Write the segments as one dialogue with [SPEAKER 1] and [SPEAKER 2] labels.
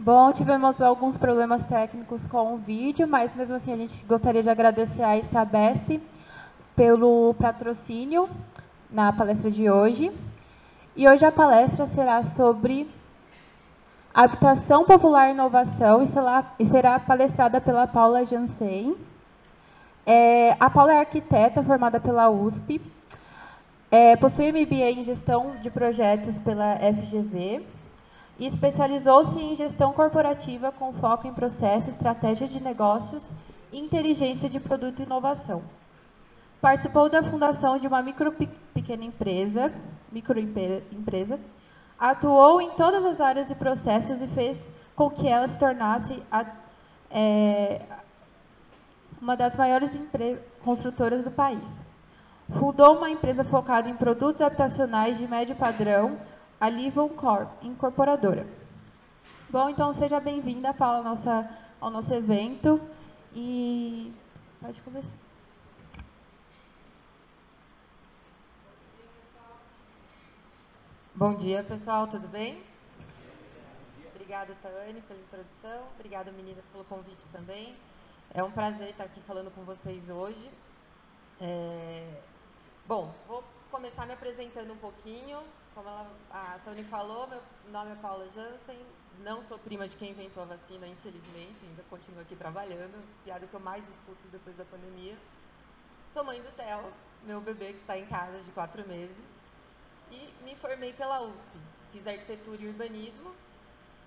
[SPEAKER 1] Bom, tivemos alguns problemas técnicos com o vídeo, mas mesmo assim a gente gostaria de agradecer à Sabesp pelo patrocínio na palestra de hoje. E hoje a palestra será sobre habitação popular e inovação e será palestrada pela Paula Jansen. A Paula é arquiteta formada pela USP, possui MBA em gestão de projetos pela FGV e especializou-se em gestão corporativa com foco em processo, estratégia de negócios e inteligência de produto e inovação. Participou da fundação de uma microempresa, atuou em todas as áreas e processos e fez com que ela se tornasse uma das maiores construtoras do país. Fundou uma empresa focada em produtos habitacionais de médio padrão, a Livon Corp, incorporadora. Bom, então seja bem-vinda, Paula, ao nosso evento. E pode começar.
[SPEAKER 2] Bom dia, pessoal, tudo bem? Obrigada, Taane, pela introdução. Obrigada, meninas, pelo convite também. É um prazer estar aqui falando com vocês hoje. Bom, vou começar me apresentando um pouquinho. Como a Taane falou, meu nome é Paula Jansen. Não sou prima de quem inventou a vacina, infelizmente. Ainda continuo aqui trabalhando. Piada que eu mais escuto depois da pandemia. Sou mãe do Theo, meu bebê que está em casa de 4 meses. E me formei pela USP. Fiz arquitetura e urbanismo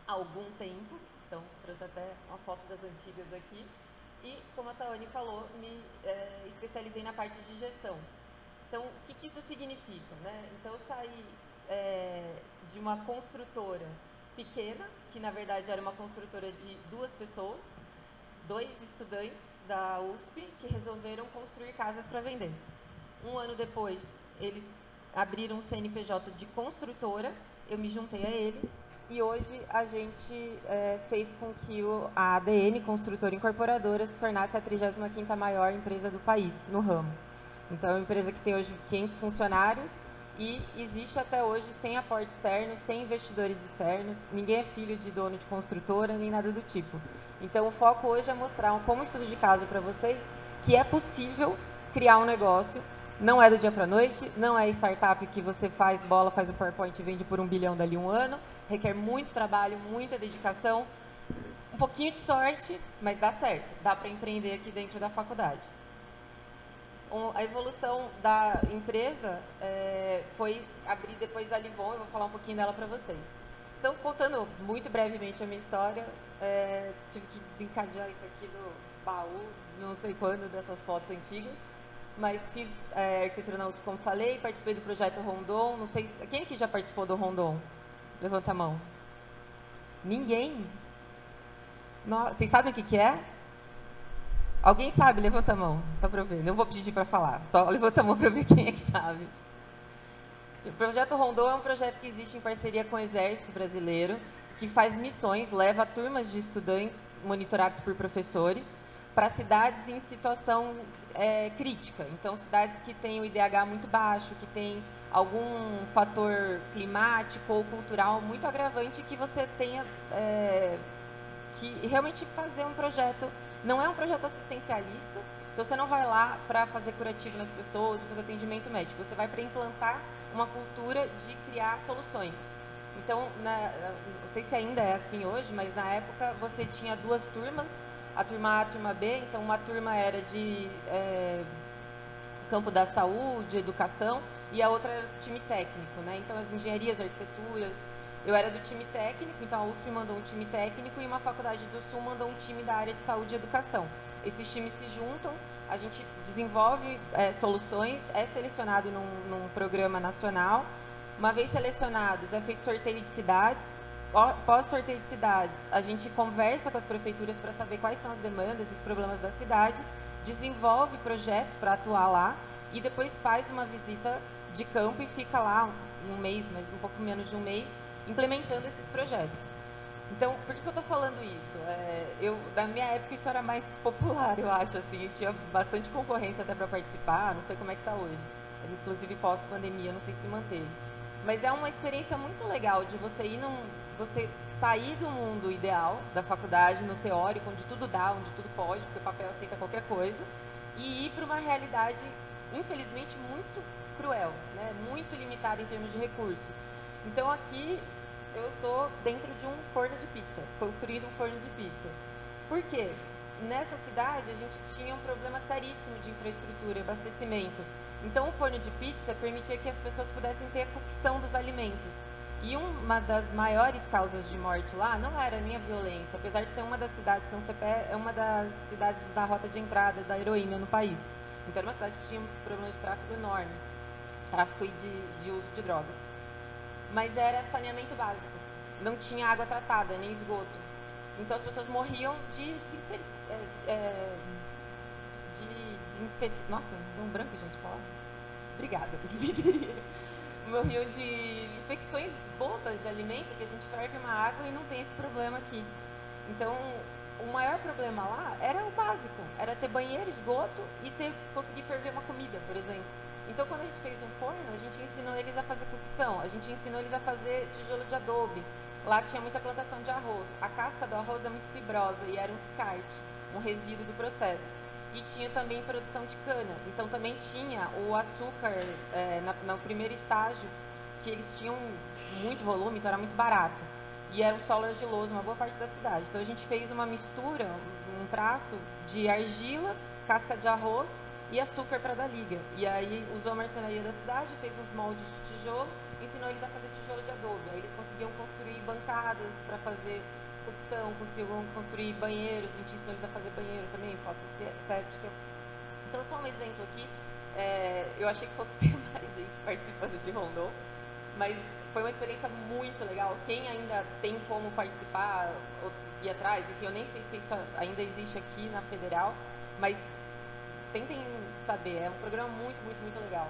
[SPEAKER 2] há algum tempo. Então, trouxe até uma foto das antigas aqui. E, como a Taane falou, me especializei na parte de gestão. Então, o que isso significa, né? Então, eu saí de uma construtora pequena, que na verdade era uma construtora de 2 pessoas, 2 estudantes da USP, que resolveram construir casas para vender. Um ano depois, eles abriram um CNPJ de construtora, eu me juntei a eles, e hoje a gente fez com que a ADN, Construtora Incorporadora, se tornasse a 35ª maior empresa do país, no ramo. Então, é uma empresa que tem hoje 500 funcionários e existe até hoje sem aporte externo, sem investidores externos, ninguém é filho de dono de construtora, nem nada do tipo. Então, o foco hoje é mostrar, como estudo de caso para vocês, que é possível criar um negócio. Não é do dia para a noite, não é startup que você faz bola, faz o PowerPoint e vende por 1 bilhão dali um ano. Requer muito trabalho, muita dedicação, um pouquinho de sorte, mas dá certo. Dá para empreender aqui dentro da faculdade. A evolução da empresa foi abrir depois a Livon, eu vou falar um pouquinho dela para vocês. Então, contando muito brevemente a minha história, tive que desencadear isso aqui do baú, não sei quando, dessas fotos antigas. Mas fiz arquitetura na USP, como falei, participei do projeto Rondon. Não sei, quem aqui já participou do Rondon? Levanta a mão. Ninguém? Nossa, vocês sabem o que é? Alguém sabe? Levanta a mão, só para eu ver. Não vou pedir para falar, só levanta a mão para eu ver quem é que sabe. O projeto Rondon é um projeto que existe em parceria com o Exército Brasileiro, que faz missões, leva turmas de estudantes monitorados por professores para cidades em situação crítica. Então, cidades que têm o IDH muito baixo, que têm algum fator climático ou cultural muito agravante, que você tenha que realmente fazer um projeto. Não é um projeto assistencialista, então você não vai lá para fazer curativo nas pessoas, fazer atendimento médico, você vai para implantar uma cultura de criar soluções. Então, não sei se ainda é assim hoje, mas na época você tinha 2 turmas, a turma A e a turma B. Então, uma turma era de campo da saúde, educação, e a outra era do time técnico, né? Então, as engenharias, arquiteturas. Eu era do time técnico, então a USP mandou um time técnico e uma faculdade do Sul mandou um time da área de saúde e educação. Esses times se juntam, a gente desenvolve soluções, é selecionado num programa nacional. Uma vez selecionados, é feito sorteio de cidades. Pós-sorteio de cidades, a gente conversa com as prefeituras para saber quais são as demandas e os problemas da cidade, desenvolve projetos para atuar lá e depois faz uma visita de campo e fica lá um mês, mas um pouco menos de um mês, implementando esses projetos. Então, por que eu estou falando isso? Na minha época, isso era mais popular, eu acho, assim, tinha bastante concorrência até para participar, não sei como é que está hoje. Inclusive, pós-pandemia, não sei se manteve. Mas é uma experiência muito legal de você ir você sair do mundo ideal da faculdade, no teórico, onde tudo dá, onde tudo pode, porque o papel aceita qualquer coisa, e ir para uma realidade, infelizmente, muito cruel, né? Muito limitada em termos de recurso. Então aqui eu estou dentro de um forno de pizza, construindo um forno de pizza. Por quê? Nessa cidade a gente tinha um problema seríssimo de infraestrutura e abastecimento. Então o forno de pizza permitia que as pessoas pudessem ter a cocção dos alimentos. E uma das maiores causas de morte lá não era nem a violência, apesar de ser uma das cidades, São Cepé é uma das cidades da rota de entrada da heroína no país. Então era uma cidade que tinha um problema de tráfico enorme, tráfico de uso de drogas. Mas era saneamento básico, não tinha água tratada, nem esgoto. Então as pessoas morriam nossa, deu um branco, gente, falar. Obrigada. Morriam de infecções bobas de alimento, que a gente ferve uma água e não tem esse problema aqui. Então, o maior problema lá era o básico, era ter banheiro, esgoto e conseguir ferver uma comida, por exemplo. Então, quando a gente fez um forno, a gente ensinou eles a fazer cocção, a gente ensinou eles a fazer tijolo de adobe. Lá tinha muita plantação de arroz. A casca do arroz é muito fibrosa e era um descarte, um resíduo do processo. E tinha também produção de cana. Então também tinha o açúcar no primeiro estágio, que eles tinham muito volume, então era muito barato. E era um solo argiloso, uma boa parte da cidade. Então a gente fez uma mistura, um traço de argila, casca de arroz e açúcar para dar liga. E aí usou a marcenaria da cidade, fez uns moldes de tijolo, ensinou eles a fazer tijolo de adobe. Aí eles conseguiam construir bancadas para fazer cocção, conseguiam construir banheiros, a gente ensinou eles a fazer banheiro também, fossa séptica. Então, só um exemplo aqui, eu achei que fosse ter mais gente participando de Rondon, mas foi uma experiência muito legal. Quem ainda tem como participar ou ir atrás, enfim, eu nem sei se isso ainda existe aqui na Federal, mas tentem saber, é um programa muito, muito, muito legal.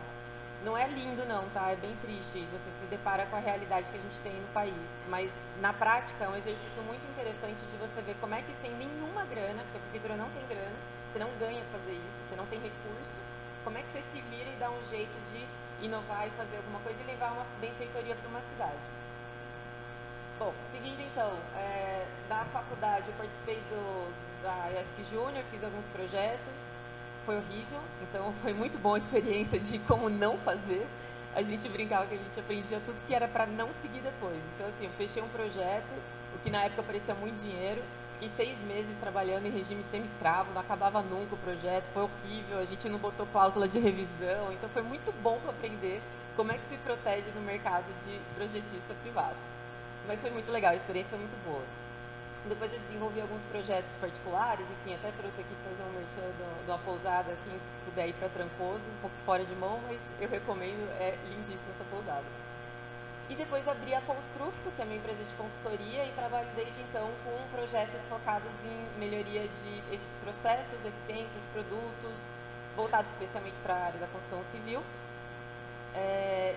[SPEAKER 2] Não é lindo não, tá? É bem triste, você se depara com a realidade que a gente tem no país. Mas, na prática, é um exercício muito interessante de você ver como é que sem nenhuma grana, porque a prefeitura não tem grana, você não ganha fazer isso, você não tem recurso, como é que você se vira e dá um jeito de inovar e fazer alguma coisa e levar uma benfeitoria para uma cidade. Bom, seguindo então, da faculdade eu participei da ESC Júnior, fiz alguns projetos. Foi horrível, então foi muito boa a experiência de como não fazer. A gente brincava que a gente aprendia tudo que era para não seguir depois. Então, assim, eu fechei um projeto, o que na época parecia muito dinheiro. Fiquei 6 meses trabalhando em regime semi-escravo, não acabava nunca o projeto, foi horrível, a gente não botou cláusula de revisão. Então, foi muito bom para aprender como é que se protege no mercado de projetista privado. Mas foi muito legal, a experiência foi muito boa. Depois eu desenvolvi alguns projetos particulares, enfim, até trouxe aqui para fazer um merchan de uma pousada, quem puder ir para Trancoso, um pouco fora de mão, mas eu recomendo, é lindíssima essa pousada. E depois abri a Constructo, que é a minha empresa de consultoria, e trabalho desde então com projetos focados em melhoria de processos, eficiências, produtos, voltados especialmente para a área da construção civil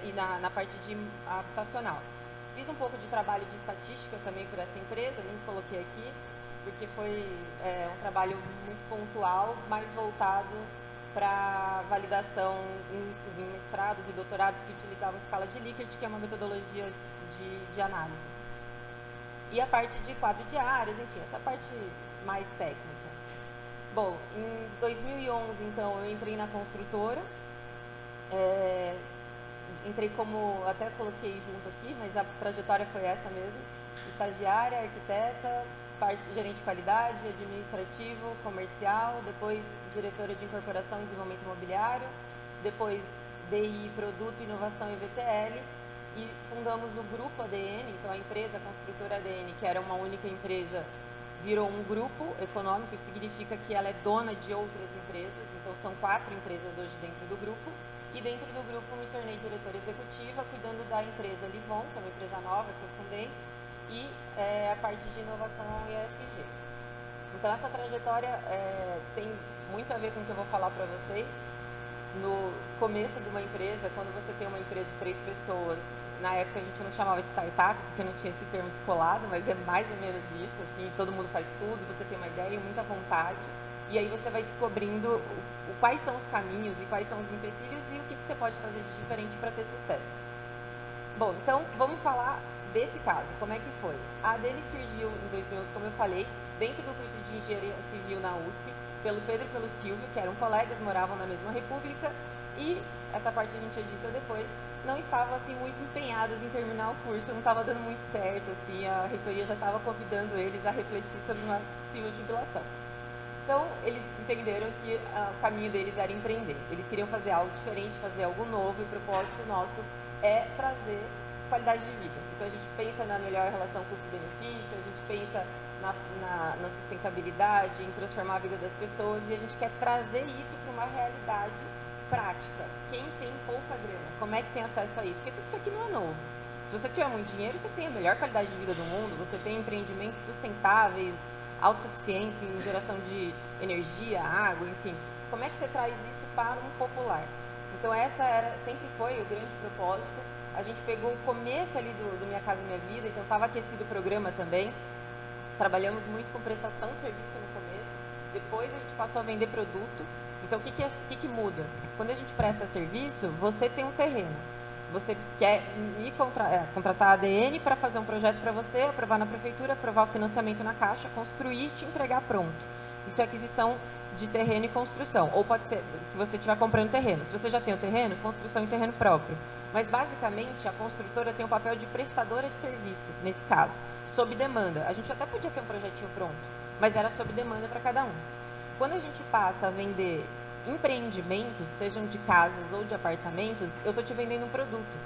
[SPEAKER 2] e na parte de habitacional. Fiz um pouco de trabalho de estatística também por essa empresa, nem coloquei aqui, porque foi um trabalho muito pontual, mais voltado para validação em mestrados e doutorados que utilizavam escala de Likert, que é uma metodologia de análise. E a parte de quadro de áreas, enfim, essa parte mais técnica. Bom, em 2011, então, eu entrei na construtora. Entrei como, até coloquei junto aqui, mas a trajetória foi essa mesmo, estagiária, arquiteta, parte gerente de qualidade, administrativo, comercial, depois diretora de incorporação e desenvolvimento imobiliário, depois DI, produto, inovação e VTL, e fundamos o grupo ADN, então a empresa, a construtora ADN, que era uma única empresa, virou um grupo econômico, isso significa que ela é dona de outras empresas, então são 4 empresas hoje dentro do grupo. E dentro do grupo me tornei diretora executiva, cuidando da empresa Livon, que é uma empresa nova que eu fundei, e a parte de inovação e ESG. Então essa trajetória tem muito a ver com o que eu vou falar para vocês. No começo de uma empresa, quando você tem uma empresa de 3 pessoas, na época a gente não chamava de startup, porque não tinha esse termo descolado, mas é mais ou menos isso, assim, todo mundo faz tudo, você tem uma ideia, muita vontade. E aí você vai descobrindo quais são os caminhos e quais são os empecilhos e o que você pode fazer de diferente para ter sucesso. Bom, então vamos falar desse caso, como é que foi? A dele surgiu em 2011, como eu falei, dentro do curso de Engenharia Civil na USP, pelo Pedro e pelo Silvio, que eram colegas, moravam na mesma república, e essa parte a gente edita depois, não estavam assim muito empenhadas em terminar o curso, não estava dando muito certo, assim, a reitoria já estava convidando eles a refletir sobre uma possível jubilação. Então, eles entenderam que o caminho deles era empreender. Eles queriam fazer algo diferente, fazer algo novo, e o propósito nosso é trazer qualidade de vida. Então, a gente pensa na melhor relação custo-benefício, a gente pensa na sustentabilidade, em transformar a vida das pessoas, e a gente quer trazer isso para uma realidade prática. Quem tem pouca grana, como é que tem acesso a isso? Porque tudo isso aqui não é novo. Se você tiver muito dinheiro, você tem a melhor qualidade de vida do mundo, você tem empreendimentos sustentáveis, autossuficientes em geração de energia, água, enfim. Como é que você traz isso para um popular? Então sempre foi o grande propósito. A gente pegou o começo ali do Minha Casa Minha Vida, então estava aquecido o programa também. Trabalhamos muito com prestação de serviço no começo, depois a gente passou a vender produto. Então o que muda? Quando a gente presta serviço, você tem um terreno. Você quer contratar a ADN para fazer um projeto para você, aprovar na prefeitura, aprovar o financiamento na Caixa, construir e te entregar pronto. Isso é aquisição de terreno e construção. Ou pode ser, se você estiver comprando terreno. Se você já tem o terreno, construção em terreno próprio. Mas, basicamente, a construtora tem um papel de prestadora de serviço, nesse caso, sob demanda. A gente até podia ter um projetinho pronto, mas era sob demanda para cada um. Quando a gente passa a vender empreendimentos, sejam de casas ou de apartamentos, eu estou te vendendo um produto.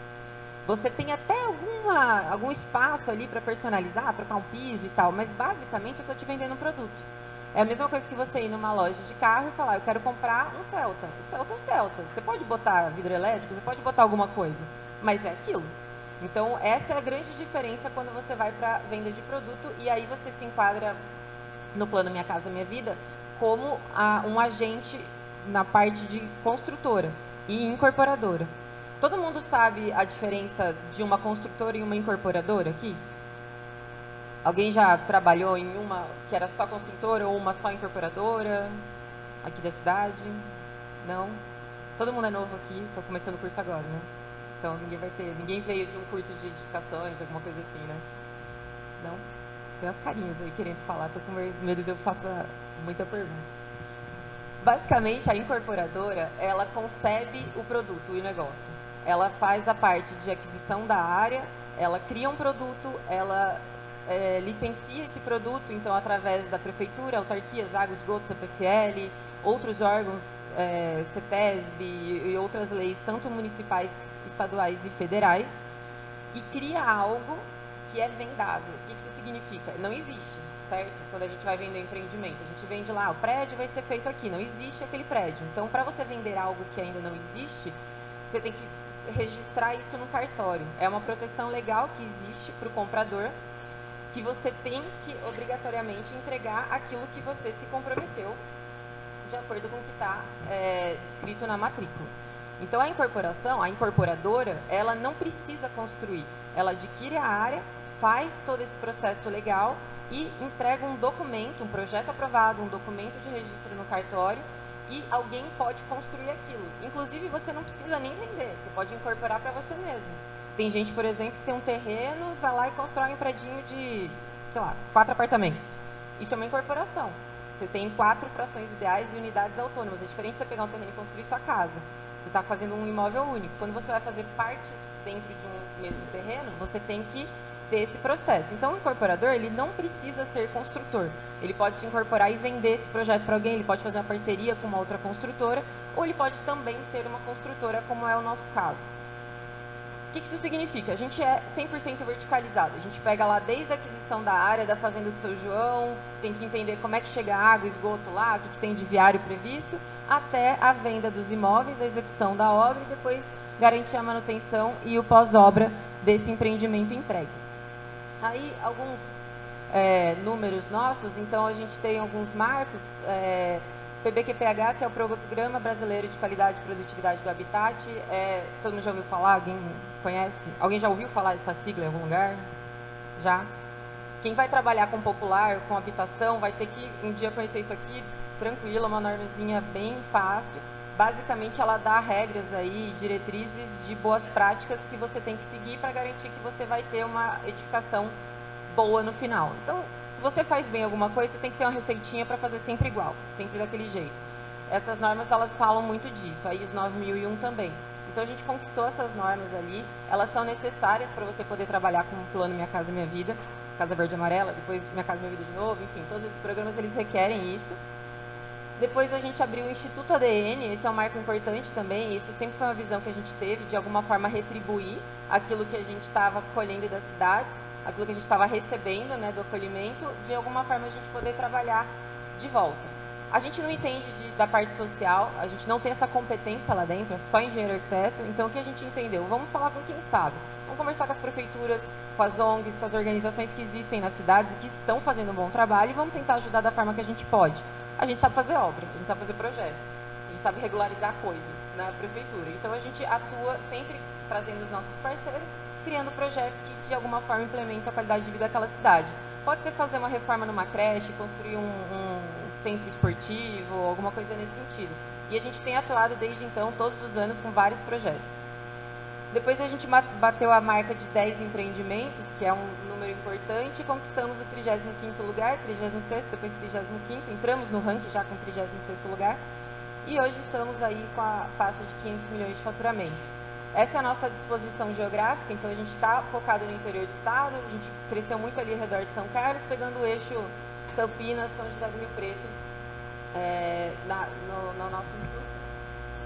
[SPEAKER 2] Você tem até algum espaço ali para personalizar, trocar um piso e tal, mas basicamente eu estou te vendendo um produto. É a mesma coisa que você ir numa loja de carro e falar, eu quero comprar um Celta. O Celta é um Celta. Você pode botar vidro elétrico, você pode botar alguma coisa, mas é aquilo. Então, essa é a grande diferença quando você vai para venda de produto, e aí você se enquadra no plano Minha Casa Minha Vida como um agente na parte de construtora e incorporadora. Todo mundo sabe a diferença de uma construtora e uma incorporadora aqui? Alguém já trabalhou em uma que era só construtora ou uma só incorporadora aqui da cidade? Não? Todo mundo é novo aqui, estou começando o curso agora, né? Então ninguém veio de um curso de edificações, alguma coisa assim, né? Não? Tem umas carinhas aí querendo falar, estou com medo de eu fazer muita pergunta. Basicamente, a incorporadora, ela concebe o produto e o negócio. Ela faz a parte de aquisição da área, ela cria um produto, ela licencia esse produto, então, através da prefeitura, autarquias, água, esgoto, CPFL, outros órgãos, CETESB e outras leis, tanto municipais, estaduais e federais, e cria algo que é vendável. O que isso significa? Não existe, certo? Quando a gente vai vender empreendimento, a gente vende lá, o prédio vai ser feito aqui, não existe aquele prédio. Então, para você vender algo que ainda não existe, você tem que registrar isso no cartório. É uma proteção legal que existe para o comprador, que você tem que, obrigatoriamente, entregar aquilo que você se comprometeu, de acordo com o que está escrito na matrícula. Então, a incorporadora, ela não precisa construir. Ela adquire a área, faz todo esse processo legal e entrega um documento, um projeto aprovado, um documento de registro no cartório, e alguém pode construir aquilo. Inclusive, você não precisa nem vender, você pode incorporar para você mesmo. Tem gente, por exemplo, que tem um terreno, vai lá e constrói um predinho de, sei lá, 4 apartamentos. Isso é uma incorporação. Você tem 4 frações ideais e unidades autônomas. É diferente de você pegar um terreno e construir sua casa. Você está fazendo um imóvel único. Quando você vai fazer partes dentro de um mesmo terreno, você tem que ter esse processo. Então, o incorporador, ele não precisa ser construtor. Ele pode se incorporar e vender esse projeto para alguém, ele pode fazer uma parceria com uma outra construtora, ou ele pode também ser uma construtora, como é o nosso caso. O que isso significa? A gente é 100% verticalizado. A gente pega lá desde a aquisição da área, da fazenda do seu João, tem que entender como é que chega a água, esgoto lá, o que tem de viário previsto, até a venda dos imóveis, a execução da obra e depois garantir a manutenção e o pós-obra desse empreendimento entregue. Aí, alguns números nossos, então a gente tem alguns marcos, PBQPH, que é o Programa Brasileiro de Qualidade e Produtividade do Habitat, todo mundo já ouviu falar? Alguém conhece? Alguém já ouviu falar dessa sigla em algum lugar? Já? Quem vai trabalhar com popular, com habitação, vai ter que um dia conhecer isso aqui, tranquilo, uma normazinha bem fácil, basicamente ela dá regras aí, diretrizes de boas práticas que você tem que seguir para garantir que você vai ter uma edificação boa no final. Então, se você faz bem alguma coisa, você tem que ter uma receitinha para fazer sempre igual, sempre daquele jeito. Essas normas, elas falam muito disso, a ISO 9001 também. Então, a gente conquistou essas normas ali, elas são necessárias para você poder trabalhar com o plano Minha Casa Minha Vida, Casa Verde e Amarela, depois Minha Casa Minha Vida de novo, enfim, todos esses programas, eles requerem isso. Depois a gente abriu o Instituto ADN, esse é um marco importante também, isso sempre foi uma visão que a gente teve, de alguma forma retribuir aquilo que a gente estava colhendo das cidades, aquilo que a gente estava recebendo, né, do acolhimento, de alguma forma a gente poder trabalhar de volta. A gente não entende da parte social, a gente não tem essa competência lá dentro, é só engenheiro arquiteto, então o que a gente entendeu? Vamos falar com quem sabe, vamos conversar com as prefeituras, com as ONGs, com as organizações que existem nas cidades e que estão fazendo um bom trabalho e vamos tentar ajudar da forma que a gente pode. A gente sabe fazer obra, a gente sabe fazer projeto, a gente sabe regularizar coisas na prefeitura, então a gente atua sempre trazendo os nossos parceiros, criando projetos que de alguma forma implementam a qualidade de vida daquela cidade. Pode ser fazer uma reforma numa creche, construir um centro esportivo, alguma coisa nesse sentido. E a gente tem atuado desde então, todos os anos, com vários projetos. Depois a gente bateu a marca de 10 empreendimentos, que é um número importante, e conquistamos o 35º lugar, 36º, depois 35º, entramos no ranking já com o 36º lugar, e hoje estamos aí com a faixa de 500 milhões de faturamento. Essa é a nossa disposição geográfica, então a gente está focado no interior do estado, a gente cresceu muito ali ao redor de São Carlos, pegando o eixo Campinas, São José do Rio Preto, no nosso indústria.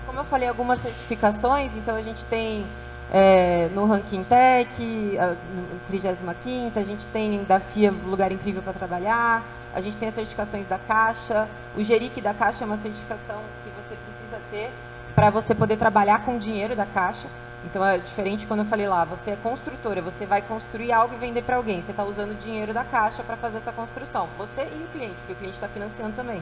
[SPEAKER 2] Como eu falei, algumas certificações, então a gente tem no Ranking Tech, no 35ª, a gente tem da FIA Lugar Incrível para Trabalhar, a gente tem as certificações da Caixa, o GERIC da Caixa é uma certificação que você precisa ter para você poder trabalhar com o dinheiro da Caixa. Então é diferente quando eu falei lá, você é construtora, você vai construir algo e vender para alguém, você está usando o dinheiro da Caixa para fazer essa construção, você e o cliente, porque o cliente está financiando também.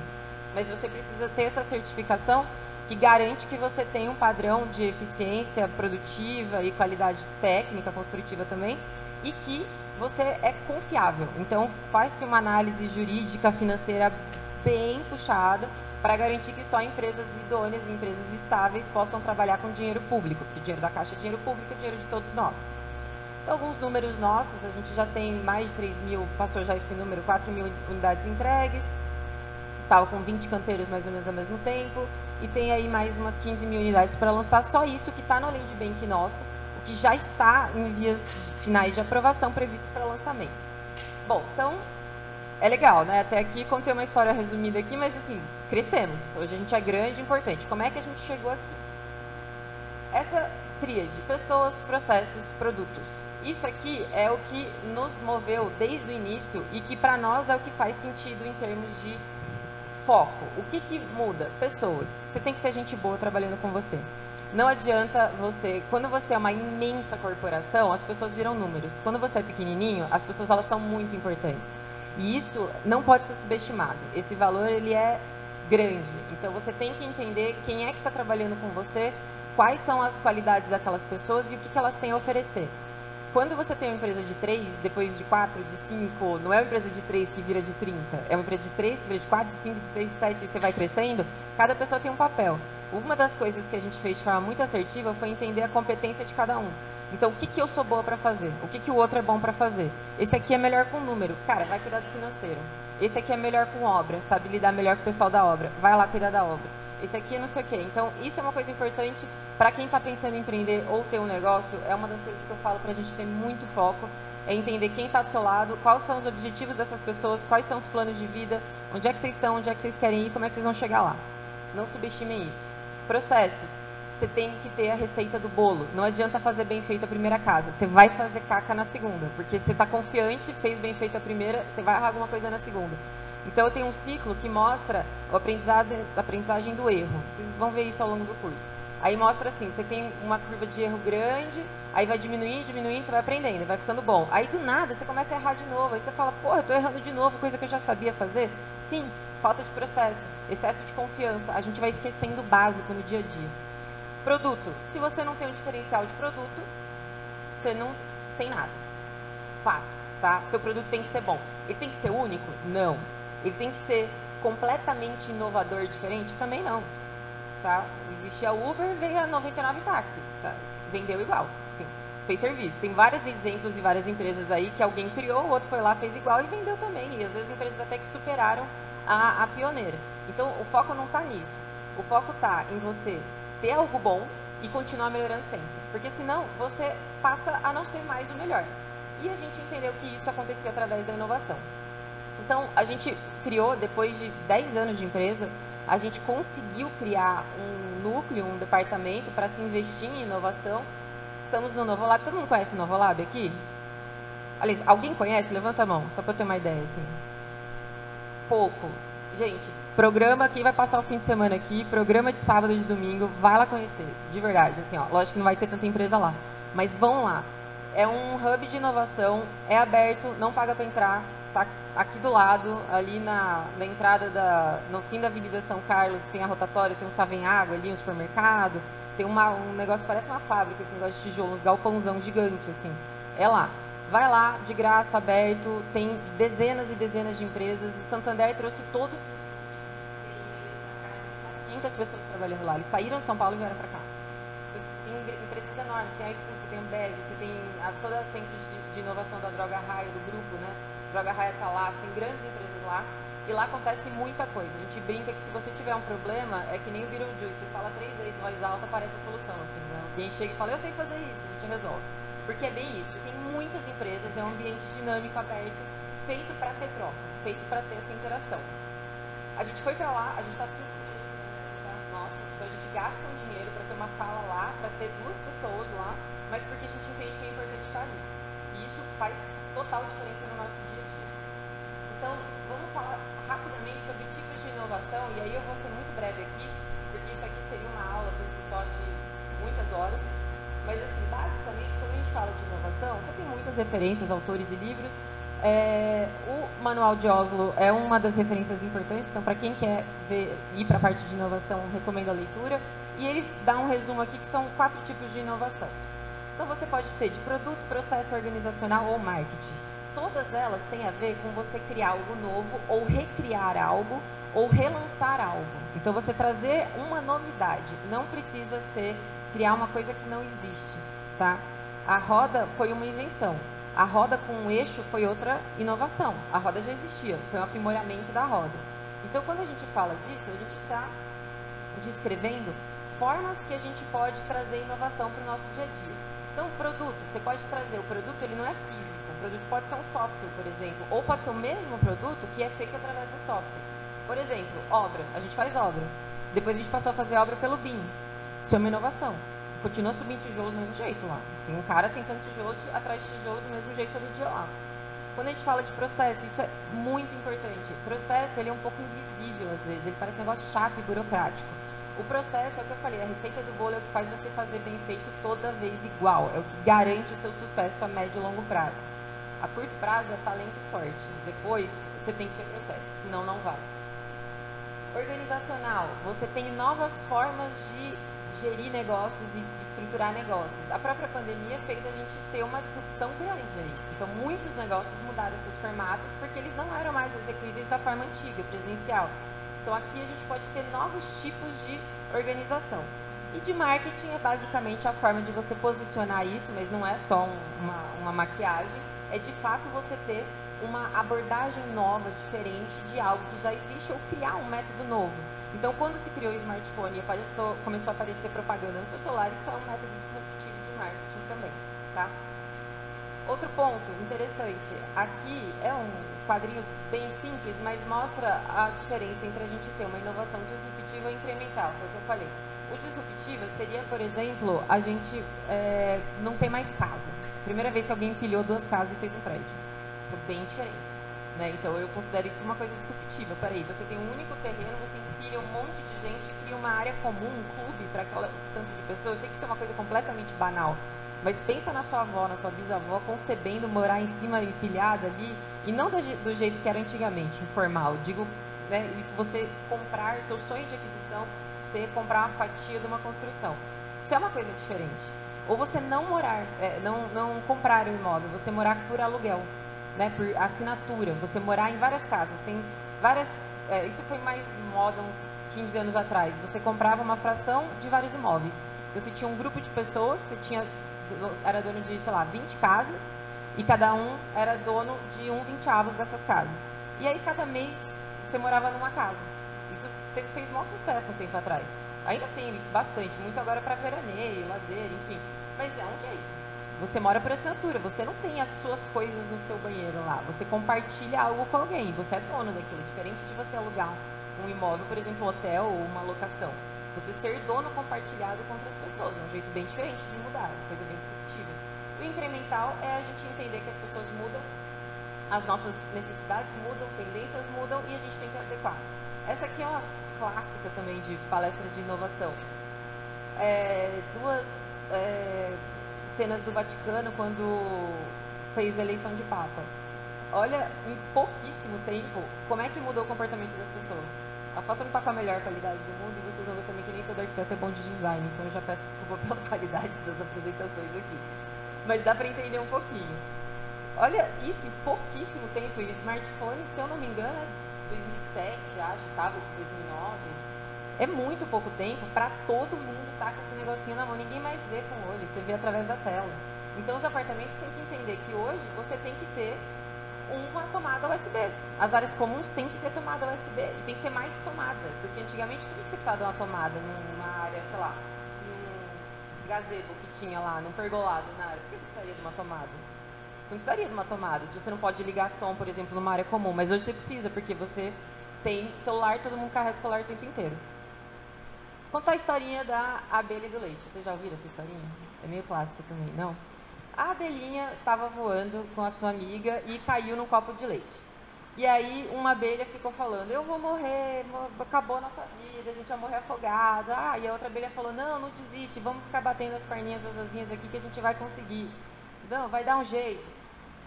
[SPEAKER 2] Mas você precisa ter essa certificação que garante que você tem um padrão de eficiência produtiva e qualidade técnica, construtiva também, e que você é confiável. Então, faz-se uma análise jurídica, financeira bem puxada, para garantir que só empresas idôneas, empresas estáveis possam trabalhar com dinheiro público, porque o dinheiro da Caixa é dinheiro público, é dinheiro de todos nós. Então, alguns números nossos, a gente já tem mais de 3 mil, passou já esse número, 4 mil unidades entregues, estava com 20 canteiros mais ou menos ao mesmo tempo, e tem aí mais umas 15 mil unidades para lançar, só isso que está no Land Bank nosso, o que já está em vias finais de aprovação previsto para lançamento. Bom, então, é legal, né? Até aqui contei uma história resumida aqui, mas assim, crescemos. Hoje a gente é grande e importante. Como é que a gente chegou aqui? Essa tríade, pessoas, processos, produtos. Isso aqui é o que nos moveu desde o início e que para nós é o que faz sentido em termos de foco. O que que muda? Pessoas. Você tem que ter gente boa trabalhando com você. Não adianta você... Quando você é uma imensa corporação, as pessoas viram números. Quando você é pequenininho, as pessoas elas são muito importantes. E isso não pode ser subestimado. Esse valor ele é grande. Então você tem que entender quem é que está trabalhando com você, quais são as qualidades daquelas pessoas e o que, que elas têm a oferecer. Quando você tem uma empresa de 3, depois de 4, de 5, não é uma empresa de 3 que vira de 30, é uma empresa de 3 que vira de 4, de 5, de 6, de 7, e você vai crescendo, cada pessoa tem um papel. Uma das coisas que a gente fez de forma muito assertiva foi entender a competência de cada um. Então, o que, que eu sou boa para fazer? O que, que o outro é bom para fazer? Esse aqui é melhor com número, cara, vai cuidar do financeiro. Esse aqui é melhor com obra, sabe lidar melhor com o pessoal da obra, vai lá cuidar da obra. Esse aqui é não sei o quê. Então, isso é uma coisa importante para quem está pensando em empreender ou ter um negócio, é uma das coisas que eu falo para a gente ter muito foco, é entender quem está do seu lado, quais são os objetivos dessas pessoas, quais são os planos de vida, onde é que vocês estão, onde é que vocês querem ir, como é que vocês vão chegar lá. Não subestimem isso. Processos. Você tem que ter a receita do bolo. Não adianta fazer bem feito a primeira casa. Você vai fazer caca na segunda, porque você está confiante, fez bem feito a primeira, você vai errar alguma coisa na segunda. Então, eu tenho um ciclo que mostra a aprendizagem do erro. Vocês vão ver isso ao longo do curso. Aí mostra assim, você tem uma curva de erro grande, aí vai diminuindo, diminuindo, você vai aprendendo, vai ficando bom. Aí, do nada, você começa a errar de novo. Aí você fala, porra, eu tô errando de novo, coisa que eu já sabia fazer. Sim, falta de processo, excesso de confiança. A gente vai esquecendo o básico no dia a dia. Produto. Se você não tem um diferencial de produto, você não tem nada. Fato, tá? Seu produto tem que ser bom. Ele tem que ser único? Não. Ele tem que ser completamente inovador, diferente? Também não. tá? Existia a Uber, veio a 99 táxi, tá? Vendeu igual, sim, fez serviço. Tem vários exemplos e várias empresas aí que alguém criou, o outro foi lá, fez igual e vendeu também. E às vezes empresas até que superaram a pioneira. Então, o foco não está nisso. O foco está em você ter algo bom e continuar melhorando sempre. Porque senão, você passa a não ser mais o melhor. E a gente entendeu que isso acontecia através da inovação. Então, a gente criou, depois de 10 anos de empresa, a gente conseguiu criar um núcleo, um departamento para se investir em inovação. Estamos no Novolab. Todo mundo conhece o Novolab aqui? Aliás, alguém conhece? Levanta a mão, só para eu ter uma ideia, assim. Pouco. Gente, programa aqui, vai passar o fim de semana aqui, programa de sábado e de domingo, vai lá conhecer, de verdade, assim, ó, lógico que não vai ter tanta empresa lá, mas vão lá. É um hub de inovação, é aberto, não paga para entrar, tá aqui do lado, ali na entrada, no fim da Avenida São Carlos, tem a rotatória, tem um Savenhago ali, um supermercado, tem um negócio, parece uma fábrica, esse negócio de tijolo, um galpãozão gigante, assim, é lá. Vai lá, de graça, aberto, tem dezenas e dezenas de empresas. O Santander trouxe todo... 500 pessoas trabalhando lá. Eles saíram de São Paulo e vieram para cá. Tem empresas enormes, tem iFood, você tem Ambev, você tem toda a centro de inovação da Droga Raia, do grupo, né? Droga Raia está lá, você tem grandes empresas lá. E lá acontece muita coisa. A gente brinca que se você tiver um problema, é que nem o Beetlejuice, você fala 3 vezes mais alto, aparece a solução. Assim, né? Alguém chega e fala, eu sei fazer isso, a gente resolve. Porque é bem isso, tem muitas empresas, é um ambiente dinâmico, aberto, feito para ter troca, feito para ter essa interação. A gente foi para lá, a gente está 5 dias, tá? Nossa, então a gente gasta um dinheiro para ter uma sala lá, para ter 2 pessoas lá, mas porque a gente entende que é importante estar ali. E isso faz total diferença no nosso dia a dia. Então, vamos falar rapidamente sobre tipos de inovação, e aí eu vou ser muito breve aqui, porque isso aqui seria uma aula por si só de muitas horas. Mas, assim, basicamente, quando a gente fala de inovação, você tem muitas referências, autores e livros. O Manual de Oslo é uma das referências importantes, então, para quem quer ir para a parte de inovação, recomendo a leitura. E ele dá um resumo aqui, que são 4 tipos de inovação. Então, você pode ter de produto, processo organizacional ou marketing. Todas elas têm a ver com você criar algo novo, ou recriar algo, ou relançar algo. Então, você trazer uma novidade, não precisa ser criar uma coisa que não existe, tá? A roda foi uma invenção. A roda com um eixo foi outra inovação. A roda já existia, foi um aprimoramento da roda. Então, quando a gente fala disso, a gente está descrevendo formas que a gente pode trazer inovação para o nosso dia a dia. Então, o produto, você pode trazer, o produto ele não é físico, o produto pode ser um software, por exemplo, ou pode ser o mesmo produto que é feito através do software. Por exemplo, obra, a gente faz obra. Depois a gente passou a fazer obra pelo BIM. Isso é uma inovação. Continua subindo tijolo do mesmo jeito lá. Tem um cara sentando tijolo atrás de tijolo do mesmo jeito todo dia lá. Quando a gente fala de processo, isso é muito importante. O processo, ele é um pouco invisível às vezes, ele parece um negócio chato e burocrático. O processo, é o que eu falei, a receita do bolo é o que faz você fazer bem feito toda vez igual. É o que garante o seu sucesso a médio e longo prazo. A curto prazo é talento e sorte. Depois, você tem que ter processo, senão não vai. Organizacional, você tem novas formas de gerir negócios e estruturar negócios. A própria pandemia fez a gente ter uma disrupção grande aí. Então, muitos negócios mudaram seus formatos porque eles não eram mais execuíveis da forma antiga, presencial. Então, aqui a gente pode ter novos tipos de organização. E de marketing é basicamente a forma de você posicionar isso, mas não é só uma maquiagem, é de fato você ter uma abordagem nova, diferente de algo que já existe ou criar um método novo. Então, quando se criou o smartphone e começou a aparecer propaganda no seu celular, isso é um método disruptivo de marketing também, tá? Outro ponto interessante, aqui é um quadrinho bem simples, mas mostra a diferença entre a gente ter uma inovação disruptiva e incremental, foi o que eu falei. O disruptiva seria, por exemplo, a gente não ter mais casa. Primeira vez que alguém empilhou 2 casas e fez um prédio. Isso é bem diferente. Né? Então, eu considero isso uma coisa disruptiva. Peraí, você tem um único terreno, você empilha um monte de gente, cria uma área comum, um clube para aquela tanto de pessoas. Eu sei que isso é uma coisa completamente banal, mas pensa na sua avó, na sua bisavó, concebendo morar em cima empilhada ali, e não do jeito que era antigamente, informal. Digo, né, isso você comprar, seu sonho de aquisição, você comprar uma fatia de uma construção. Isso é uma coisa diferente. Ou você não morar, não comprar um imóvel, você morar por aluguel. Né, por assinatura, você morar em várias casas, tem várias, isso foi mais moda uns 15 anos atrás. Você comprava uma fração de vários imóveis. Você tinha um grupo de pessoas, era dono de, sei lá, 20 casas, e cada um era dono de 1/20 dessas casas. E aí, cada mês, você morava numa casa. Isso fez maior sucesso um tempo atrás. Ainda tem isso bastante, muito agora para veraneio, lazer, enfim. Mas é um jeito. Você mora por assinatura, você não tem as suas coisas no seu banheiro lá. Você compartilha algo com alguém, você é dono daquilo. Diferente de você alugar um imóvel, por exemplo, um hotel ou uma locação. Você ser dono compartilhado com outras pessoas. É um jeito bem diferente de mudar, uma coisa bem disruptiva. O incremental é a gente entender que as pessoas mudam, as nossas necessidades mudam, tendências mudam e a gente tem que adequar. Essa aqui é uma clássica também de palestras de inovação. Duas cenas do Vaticano quando fez a eleição de Papa. Olha, em pouquíssimo tempo, como é que mudou o comportamento das pessoas. A foto não está com a melhor qualidade do mundo e vocês vão ver também que nem todo arquiteto é bom de design, então eu já peço desculpa pela qualidade das apresentações aqui. Mas dá para entender um pouquinho. Olha isso, em pouquíssimo tempo, e o smartphone, se eu não me engano, é 2007, acho, tablet 2009. É muito pouco tempo para todo mundo estar com esse negocinho na mão. Ninguém mais vê com o olho, você vê através da tela. Então, os apartamentos têm que entender que hoje você tem que ter uma tomada USB. As áreas comuns têm que ter tomada USB e tem que ter mais tomada. Porque antigamente, por que você precisava de uma tomada numa área, sei lá, num gazebo que tinha lá, num pergolado na área? Por que você precisaria de uma tomada? Você não precisaria de uma tomada. Se você não pode ligar som, por exemplo, numa área comum. Mas hoje você precisa, porque você tem celular, todo mundo carrega o celular o tempo inteiro. Contar a historinha da abelha e do leite. Vocês já ouviram essa historinha? É meio clássica também, não? A abelhinha estava voando com a sua amiga e caiu num copo de leite. E aí uma abelha ficou falando, eu vou morrer, acabou a nossa vida, a gente vai morrer afogado. E a outra abelha falou, não desiste, vamos ficar batendo as perninhas, as asinhas aqui que a gente vai conseguir. Não, vai dar um jeito.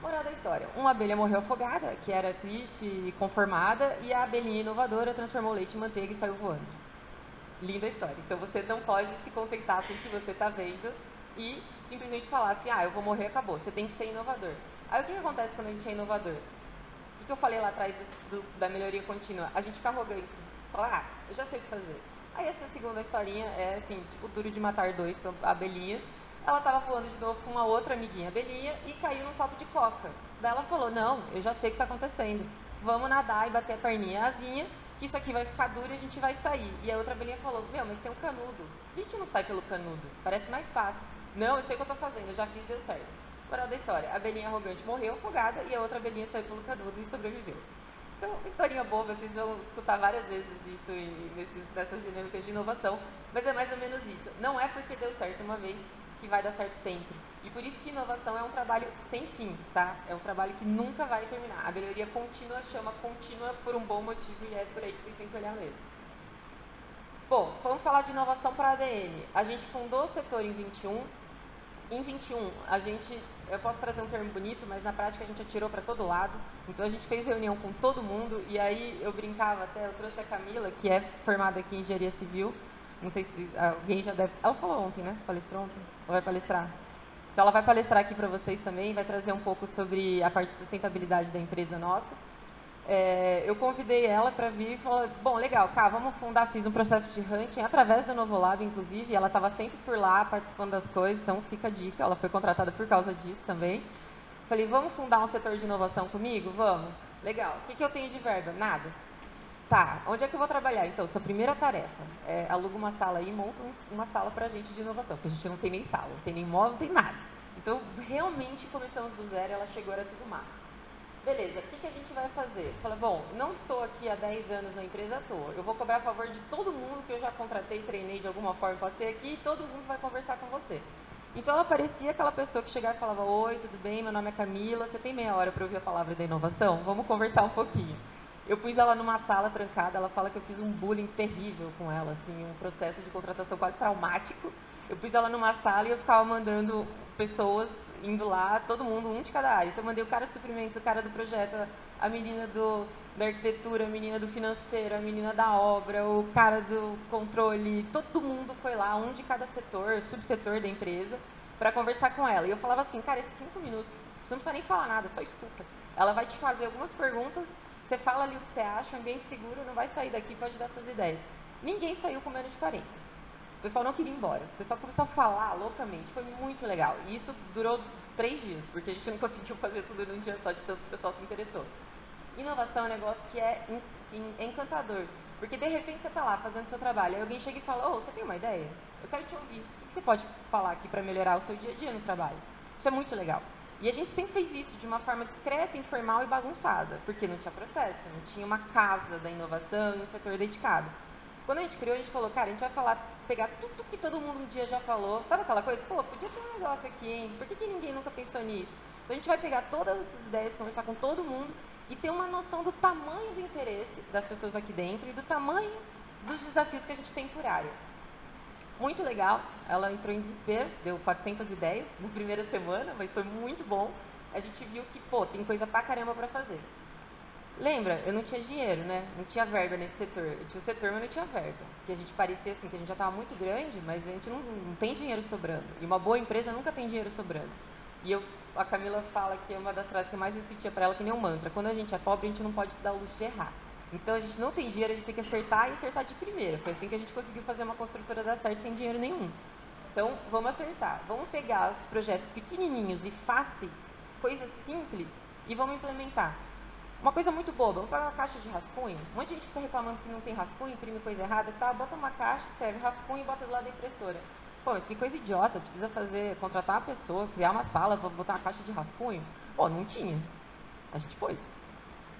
[SPEAKER 2] Moral da história, uma abelha morreu afogada, que era triste e conformada, e a abelhinha inovadora transformou o leite em manteiga e saiu voando. Linda história. Então você não pode se contentar com o que você está vendo e simplesmente falar assim, eu vou morrer, acabou. Você tem que ser inovador. Aí o que acontece quando a gente é inovador? O que eu falei lá atrás da melhoria contínua? A gente fica arrogante. Fala, eu já sei o que fazer. Aí essa segunda historinha é assim, tipo Duro de Matar 2, a abelhinha. Ela estava voando de novo com uma outra amiguinha abelhinha e caiu num copo de coca. Daí ela falou, não, eu já sei o que está acontecendo. Vamos nadar e bater a perninha e a asinha, que isso aqui vai ficar duro e a gente vai sair. E a outra abelhinha falou, mas tem um canudo. A gente não sai pelo canudo, parece mais fácil. Não, eu sei o que eu tô fazendo, eu já fiz, deu certo. Moral da história, a abelhinha arrogante morreu afogada e a outra abelhinha saiu pelo canudo e sobreviveu. Então, historinha boba, vocês vão escutar várias vezes isso nessas dinâmicas de inovação, mas é mais ou menos isso. Não é porque deu certo uma vez que vai dar certo sempre. E por isso que inovação é um trabalho sem fim, tá? É um trabalho que nunca vai terminar. A melhoria contínua chama contínua por um bom motivo e é por aí que vocês têm que olhar mesmo. Bom, vamos falar de inovação para a ADM. A gente fundou o setor em 21. Em 21, eu posso trazer um termo bonito, mas na prática a gente atirou para todo lado. Então a gente fez reunião com todo mundo e aí eu brincava até, eu trouxe a Camila, que é formada aqui em Engenharia Civil. Não sei se alguém já deve... Ela falou ontem, né? Palestrou ontem? Ou vai palestrar? Então ela vai palestrar aqui para vocês também, vai trazer um pouco sobre a parte de sustentabilidade da empresa nossa. Eu convidei ela para vir e falou, bom, legal, vamos fundar, fiz um processo de hunting através do Novo Lab, inclusive, e ela estava sempre por lá, participando das coisas, então fica a dica, ela foi contratada por causa disso também. Falei, vamos fundar um setor de inovação comigo? Vamos. Legal. O que eu tenho de verba? Nada. Tá, onde é que eu vou trabalhar? Então, sua primeira tarefa aluga uma sala aí e monta uma sala pra gente de inovação, porque a gente não tem nem sala, não tem nem móvel, não tem nada. Então, realmente começamos do zero, ela chegou, era tudo mato. Beleza, o que a gente vai fazer? Falei, bom, não estou aqui há 10 anos na empresa à toa, eu vou cobrar a favor de todo mundo que eu já contratei, treinei de alguma forma, passei aqui e todo mundo vai conversar com você. Então, ela parecia aquela pessoa que chegava e falava, oi, tudo bem, meu nome é Camila, você tem meia hora para ouvir a palavra da inovação? Vamos conversar um pouquinho. Eu pus ela numa sala trancada, ela fala que eu fiz um bullying terrível com ela, assim, um processo de contratação quase traumático. Eu pus ela numa sala e eu ficava mandando pessoas indo lá, todo mundo, um de cada área. Então eu mandei o cara de suprimentos, o cara do projeto, a menina da arquitetura, a menina do financeiro, a menina da obra, o cara do controle, todo mundo foi lá, um de cada setor, subsetor da empresa, para conversar com ela. E eu falava assim, cara, esses 5 minutos, você não precisa nem falar nada, só escuta. Ela vai te fazer algumas perguntas, você fala ali o que você acha, um ambiente seguro, não vai sair daqui, pode dar suas ideias. Ninguém saiu com menos de 40. O pessoal não queria ir embora. O pessoal começou a falar loucamente. Foi muito legal. E isso durou 3 dias, porque a gente não conseguiu fazer tudo num dia só, de tanto que o pessoal se interessou. Inovação é um negócio que é encantador. Porque de repente você está lá fazendo seu trabalho, aí alguém chega e fala, ô, você tem uma ideia? Eu quero te ouvir. O que você pode falar aqui para melhorar o seu dia a dia no trabalho? Isso é muito legal. E a gente sempre fez isso de uma forma discreta, informal e bagunçada, porque não tinha processo, não tinha uma casa da inovação e um setor dedicado. Quando a gente criou, a gente falou, cara, a gente vai pegar tudo que todo mundo um dia já falou, sabe aquela coisa? Pô, podia ter um negócio aqui, hein? Por que ninguém nunca pensou nisso? Então a gente vai pegar todas essas ideias, conversar com todo mundo e ter uma noção do tamanho do interesse das pessoas aqui dentro e do tamanho dos desafios que a gente tem por área. Muito legal, ela entrou em desespero, deu 400 ideias na primeira semana, mas foi muito bom. A gente viu que, pô, tem coisa pra caramba pra fazer. Lembra, eu não tinha dinheiro, né? Não tinha verba nesse setor. Eu tinha o setor, mas não tinha verba. Porque a gente parecia assim, que a gente já estava muito grande, mas a gente não tem dinheiro sobrando. E uma boa empresa nunca tem dinheiro sobrando. E a Camila fala que é uma das frases que eu mais repetia para ela, que nem um mantra. Quando a gente é pobre, a gente não pode se dar o luxo de errar. Então a gente não tem dinheiro, a gente tem que acertar e acertar de primeira. Foi assim que a gente conseguiu fazer uma construtora dar certo sem dinheiro nenhum. Então vamos acertar. Vamos pegar os projetos pequenininhos e fáceis, coisas simples, e vamos implementar. Uma coisa muito boba, vamos pegar uma caixa de rascunho. Um monte de gente fica reclamando que não tem rascunho, imprime coisa errada e tal. Bota uma caixa, escreve rascunho e bota do lado da impressora. Pô, mas que coisa idiota, precisa contratar uma pessoa, criar uma sala para botar uma caixa de rascunho. Pô, não tinha. A gente pôs.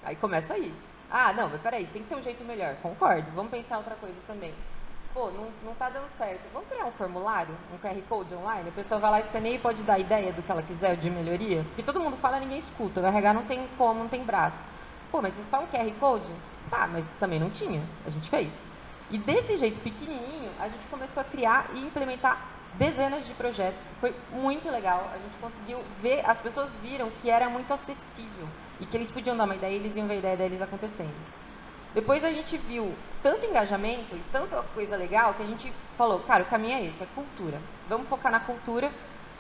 [SPEAKER 2] Aí começa aí. Ah, não, mas peraí, tem que ter um jeito melhor. Concordo, vamos pensar outra coisa também. Pô, não tá dando certo. Vamos criar um formulário, um QR Code online? A pessoa vai lá, escaneia e pode dar ideia do que ela quiser de melhoria? Porque todo mundo fala, ninguém escuta. O RH não tem como, não tem braço. Pô, mas é só um QR Code? Tá, mas também não tinha. A gente fez. E desse jeito pequenininho, a gente começou a criar e implementar dezenas de projetos. Foi muito legal. A gente conseguiu ver, as pessoas viram que era muito acessível e que eles podiam dar uma ideia e eles iam ver a ideia deles acontecendo. Depois a gente viu tanto engajamento e tanta coisa legal que a gente falou, cara, o caminho é esse, é cultura. Vamos focar na cultura.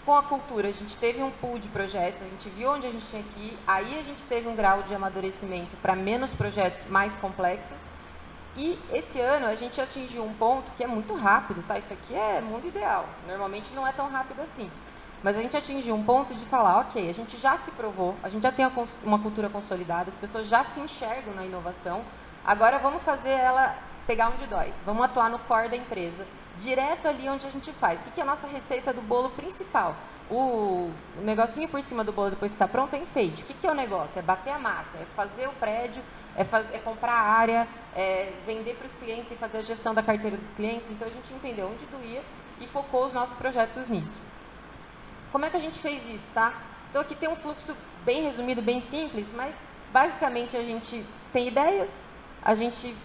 [SPEAKER 2] Com a cultura, a gente teve um pool de projetos, a gente viu onde a gente tinha que ir, aí a gente teve um grau de amadurecimento para menos projetos mais complexos. E esse ano a gente atingiu um ponto que é muito rápido, tá? Isso aqui é mundo ideal. Normalmente não é tão rápido assim. Mas a gente atingiu um ponto de falar, ok, a gente já se provou, a gente já tem uma cultura consolidada, as pessoas já se enxergam na inovação, agora vamos fazer ela pegar onde dói. Vamos atuar no core da empresa, direto ali onde a gente faz. O que é a nossa receita do bolo principal? O negocinho por cima do bolo depois que está pronto é enfeite. O que é o negócio? É bater a massa, é fazer o prédio, é comprar a área, é vender para os clientes e fazer a gestão da carteira dos clientes. Então a gente entendeu onde doía e focou os nossos projetos nisso. Como é que a gente fez isso, tá? Então aqui tem um fluxo bem resumido, bem simples, mas basicamente a gente tem ideias, a gente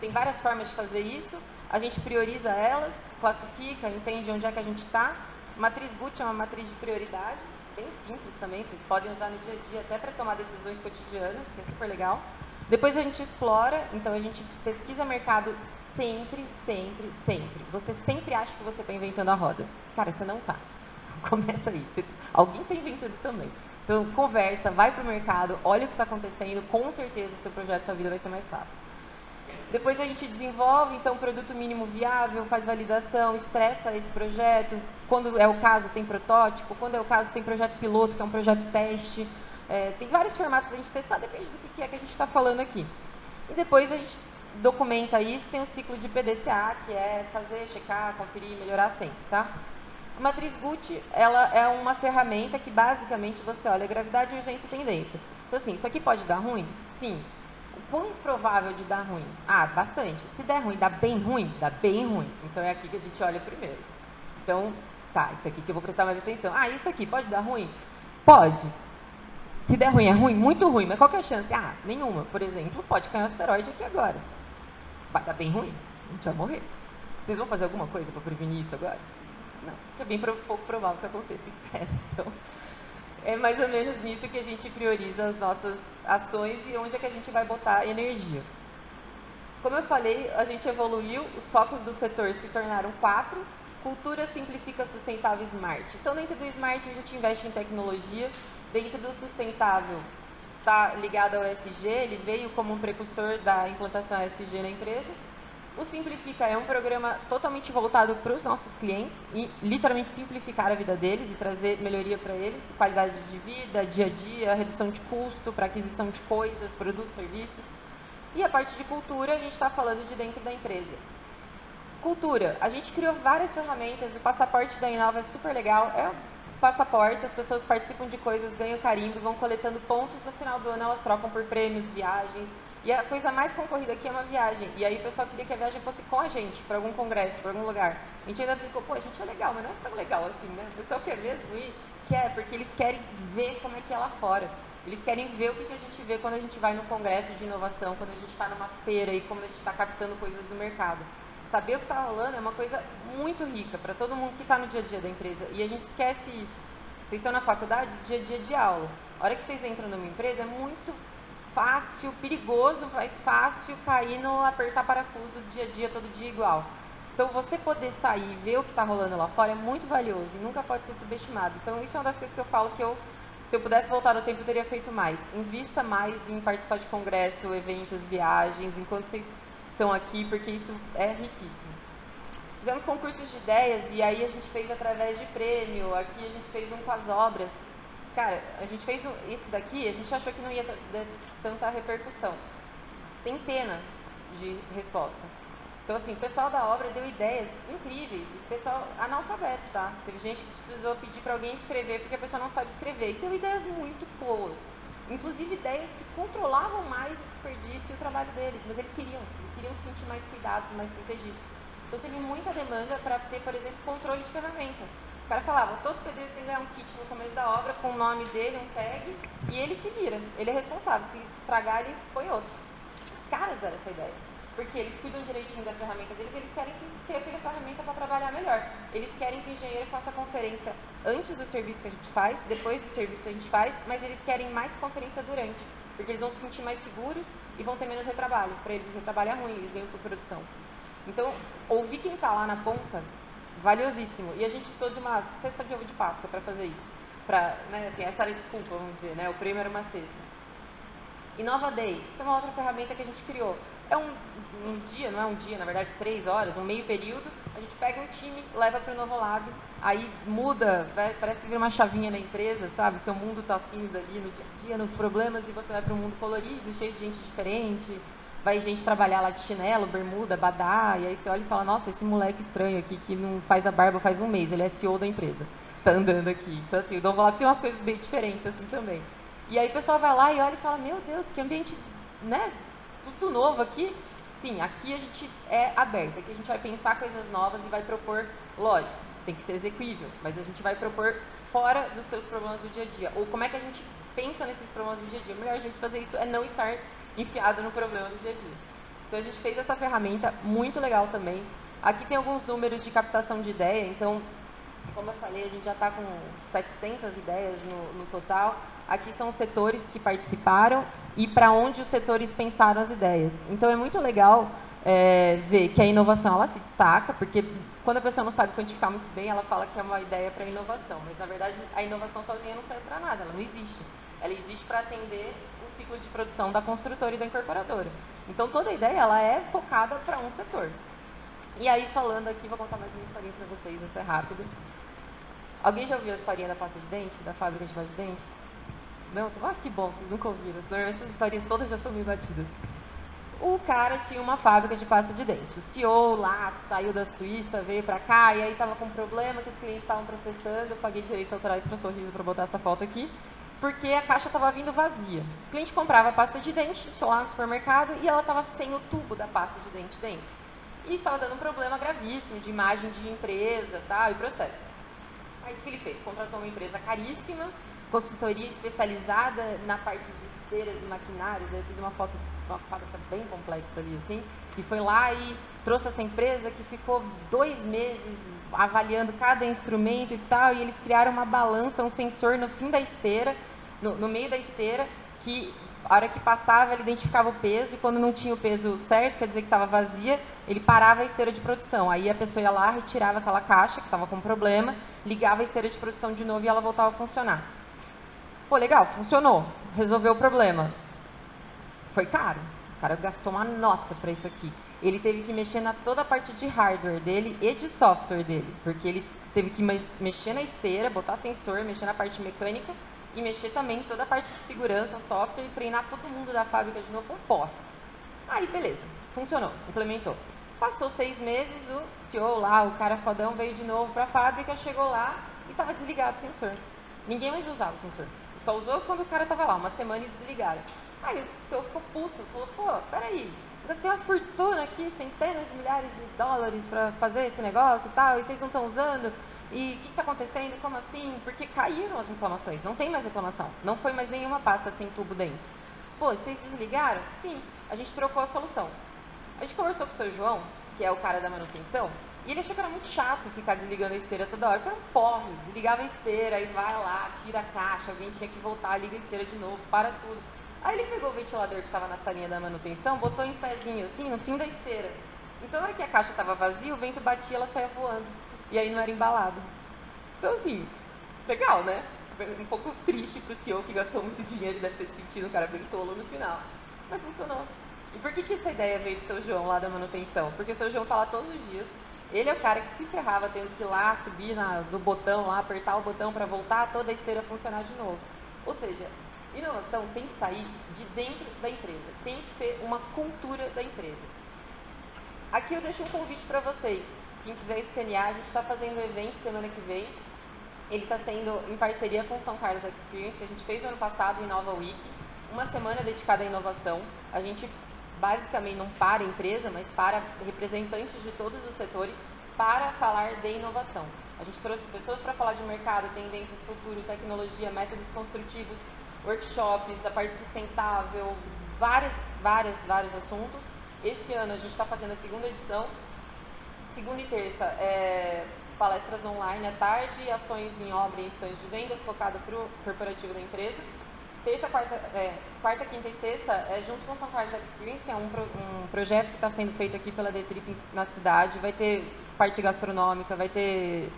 [SPEAKER 2] tem várias formas de fazer isso, a gente prioriza elas, classifica, entende onde é que a gente está. Matriz GUT é uma matriz de prioridade, bem simples também, vocês podem usar no dia a dia até para tomar decisões cotidianas, que é super legal. Depois a gente explora, então a gente pesquisa mercado sempre, sempre, sempre. Você sempre acha que você está inventando a roda. Cara, você não está. Começa aí. Alguém está inventando também. Então, conversa, vai para o mercado, olha o que está acontecendo, com certeza seu projeto, sua vida vai ser mais fácil. Depois a gente desenvolve, então, produto mínimo viável, faz validação, estressa esse projeto. Quando é o caso, tem protótipo. Quando é o caso, tem projeto piloto, que é um projeto teste. Tem vários formatos para a gente testar, depende do que é que a gente está falando aqui. E depois a gente documenta isso, tem um ciclo de PDCA, que é fazer, checar, conferir, melhorar sempre, tá? A matriz GUT, ela é uma ferramenta que basicamente você olha gravidade, urgência e tendência. Então assim, isso aqui pode dar ruim? Sim. O quão provável de dar ruim? Ah, bastante. Se der ruim, dá bem ruim? Dá bem ruim. Então é aqui que a gente olha primeiro. Então, tá, isso aqui que eu vou prestar mais atenção. Ah, isso aqui pode dar ruim? Pode. Se der ruim, é ruim? Muito ruim. Mas qual que é a chance? Ah, nenhuma. Por exemplo, pode cair um asteroide aqui agora. Vai dar bem ruim. A gente vai morrer. Vocês vão fazer alguma coisa para prevenir isso agora? Não. É bem pouco provável que aconteça, espero. Então, é mais ou menos nisso que a gente prioriza as nossas ações e onde é que a gente vai botar energia. Como eu falei, a gente evoluiu, os focos do setor se tornaram 4. Cultura simplifica sustentável Smart. Então, dentro do Smart, a gente investe em tecnologia. Dentro do sustentável, está ligado ao ESG, ele veio como um precursor da implantação ESG na empresa. O Simplifica é um programa totalmente voltado para os nossos clientes e literalmente simplificar a vida deles e trazer melhoria para eles, qualidade de vida, dia a dia, redução de custo para aquisição de coisas, produtos, serviços. E a parte de cultura, a gente está falando de dentro da empresa. Cultura, a gente criou várias ferramentas, o passaporte da Inova é super legal, é um passaporte, as pessoas participam de coisas, ganham carimbo, vão coletando pontos, no final do ano elas trocam por prêmios, viagens. E a coisa mais concorrida aqui é uma viagem. E aí o pessoal queria que a viagem fosse com a gente, para algum congresso, para algum lugar. A gente ainda ficou, pô, a gente é legal, mas não é tão legal assim, né? O pessoal quer mesmo ir? Quer, porque eles querem ver como é que é lá fora. Eles querem ver o que a gente vê quando a gente vai no congresso de inovação, quando a gente está numa feira e como a gente está captando coisas do mercado. Saber o que está rolando é uma coisa muito rica para todo mundo que está no dia a dia da empresa. E a gente esquece isso. Vocês estão na faculdade, dia a dia de aula. A hora que vocês entram numa empresa é muito fácil, perigoso, mas fácil cair no apertar parafuso dia a dia, todo dia igual. Então, você poder sair e ver o que está rolando lá fora é muito valioso e nunca pode ser subestimado. Então, isso é uma das coisas que eu falo que se eu pudesse voltar no tempo, eu teria feito mais. Invista mais em participar de congresso, eventos, viagens, enquanto vocês estão aqui, porque isso é riquíssimo. Fizemos concursos de ideias e aí a gente fez através de prêmio. Aqui a gente fez um com as obras. Cara, a gente fez esse daqui, a gente achou que não ia ter tanta repercussão. Centenas de respostas. Então, assim, o pessoal da obra deu ideias incríveis. O pessoal analfabeto, tá? Teve gente que precisou pedir para alguém escrever porque a pessoa não sabe escrever. E deu ideias muito boas. Inclusive ideias que controlavam mais o desperdício e o trabalho deles. Mas eles queriam se sentir mais cuidados, mais protegidos. Então, teve muita demanda para ter, por exemplo, controle de ferramenta. O cara falava, todo pedreiro tem que ganhar um kit no começo da obra com o nome dele, um tag, e ele se vira. Ele é responsável. Se estragar, ele põe outro. Os caras deram essa ideia. Porque eles cuidam direitinho da ferramenta deles, eles querem ter aquela ferramenta para trabalhar melhor. Eles querem que o engenheiro faça conferência antes do serviço que a gente faz, depois do serviço que a gente faz, mas eles querem mais conferência durante. Porque eles vão se sentir mais seguros e vão ter menos retrabalho. Para eles, retrabalho é ruim, eles ganham por produção. Então, ouvir quem está lá na ponta, valiosíssimo. E a gente precisou de uma cesta de ovo de Páscoa para fazer isso. Pra, né, assim, essa era a desculpa, vamos dizer, né? O prêmio era uma cesta. Inova Day, isso é uma outra ferramenta que a gente criou. É um dia, não é um dia, na verdade, 3 horas, um meio período. A gente pega um time, leva para o Novo Lab, aí muda, parece que vira uma chavinha na empresa, sabe? Seu mundo está cinza ali no dia a dia, nos problemas, e você vai para um mundo colorido, cheio de gente diferente. Vai gente trabalhar lá de chinelo, bermuda, badá, e aí você olha e fala, nossa, esse moleque estranho aqui que não faz a barba faz um mês, ele é CEO da empresa, tá andando aqui. Então, assim, o Novo Lab tem umas coisas bem diferentes assim também. E aí o pessoal vai lá e olha e fala, meu Deus, que ambiente, né? Tudo novo aqui. Sim, aqui a gente é aberto, aqui a gente vai pensar coisas novas e vai propor, lógico, tem que ser execuível, mas a gente vai propor fora dos seus problemas do dia a dia. Ou como é que a gente pensa nesses problemas do dia a dia? A melhor jeito de fazer isso é não estar enfiado no problema do dia a dia. Então a gente fez essa ferramenta muito legal também. Aqui tem alguns números de captação de ideia, então, como eu falei, a gente já está com 700 ideias no total. Aqui são os setores que participaram e para onde os setores pensaram as ideias. Então é muito legal ver que a inovação ela se destaca, porque quando a pessoa não sabe quantificar muito bem, ela fala que é uma ideia para inovação, mas na verdade a inovação sozinha não serve para nada, ela não existe. Ela existe para atender o ciclo de produção da construtora e da incorporadora. Então toda ideia ela é focada para um setor. E aí falando aqui, vou contar mais uma historinha para vocês, essa é rápida. Alguém já ouviu a historinha da pasta de dente, da fábrica de pasta de dente? Não? Nossa, que bom, vocês nunca ouviram. Essas histórias todas já são meio batidas. O cara tinha uma fábrica de pasta de dente. O CEO lá saiu da Suíça, veio pra cá e aí tava com um problema que os clientes estavam processando. Eu paguei direitos autorais para Sorriso para botar essa foto aqui, porque a caixa estava vindo vazia. O cliente comprava pasta de dente lá no supermercado e ela estava sem o tubo da pasta de dente dentro. E estava dando um problema gravíssimo de imagem de empresa, tá, e processo. Aí o que ele fez? Contratou uma empresa caríssima, consultoria especializada na parte de esteiras e maquinários. Eu fiz uma foto, uma fábrica bem complexa ali, assim, e foi lá e trouxe essa empresa que ficou 2 meses avaliando cada instrumento e tal, e eles criaram uma balança, um sensor no fim da esteira, no meio da esteira, que a hora que passava ele identificava o peso, e quando não tinha o peso certo, quer dizer que estava vazia, ele parava a esteira de produção. Aí a pessoa ia lá, retirava aquela caixa que estava com problema, ligava a esteira de produção de novo e ela voltava a funcionar. Pô, legal, funcionou, resolveu o problema. Foi caro, o cara gastou uma nota para isso aqui. ele teve que mexer na toda a parte de hardware dele e de software dele, porque ele teve que mexer na esteira, botar sensor, mexer na parte mecânica e mexer também em toda a parte de segurança, software, e treinar todo mundo da fábrica de novo com porra. Aí, beleza, funcionou, implementou. Passou 6 meses, o CEO lá, o cara fodão, veio de novo para a fábrica, chegou lá e estava desligado o sensor. Ninguém mais usava o sensor. Só usou quando o cara estava lá, uma semana, e desligaram. Aí o CEO ficou puto, falou, pô, peraí, gastei uma fortuna aqui, centenas de milhares de dólares para fazer esse negócio e tal, e vocês não estão usando, e o que está acontecendo, como assim? Porque caíram as reclamações, não tem mais reclamação, não foi mais nenhuma pasta sem tubo dentro. Pô, vocês desligaram? Sim, a gente trocou a solução. A gente conversou com o seu João, que é o cara da manutenção, e ele achou que era muito chato ficar desligando a esteira toda hora, porque era um porre, desligava a esteira, aí vai lá, tira a caixa, alguém tinha que voltar, liga a esteira de novo, para tudo. Aí ele pegou o ventilador que estava na salinha da manutenção, botou em pezinho assim, no fim da esteira. Então, na hora que a caixa estava vazia, o vento batia e ela saía voando. E aí não era embalado. Então, assim, legal, né? Um pouco triste pro CEO que gastou muito dinheiro e deve ter sentido um cara bem tolo no final. Mas funcionou. E por que essa ideia veio do seu João lá da manutenção? Porque o seu João tá lá todos os dias. Ele é o cara que se ferrava tendo que ir lá, subir no botão lá, apertar o botão para voltar toda a esteira funcionar de novo. Ou seja, inovação tem que sair de dentro da empresa, tem que ser uma cultura da empresa. Aqui eu deixo um convite para vocês, quem quiser escanear, a gente está fazendo um evento semana que vem, ele está sendo em parceria com o São Carlos Experience, a gente fez no ano passado o Inova Week, uma semana dedicada à inovação, a gente basicamente não para a empresa, mas para representantes de todos os setores para falar de inovação. A gente trouxe pessoas para falar de mercado, tendências, futuro, tecnologia, métodos construtivos, workshops, a parte sustentável, vários assuntos. Esse ano a gente está fazendo a segunda edição, segunda e terça palestras online à tarde, ações em obra e estandes de vendas focado para o corporativo da empresa. Terça, quarta, quinta e sexta, junto com o São Carlos Experience, é um projeto que está sendo feito aqui pela Detrip na cidade, vai ter parte gastronômica, vai ter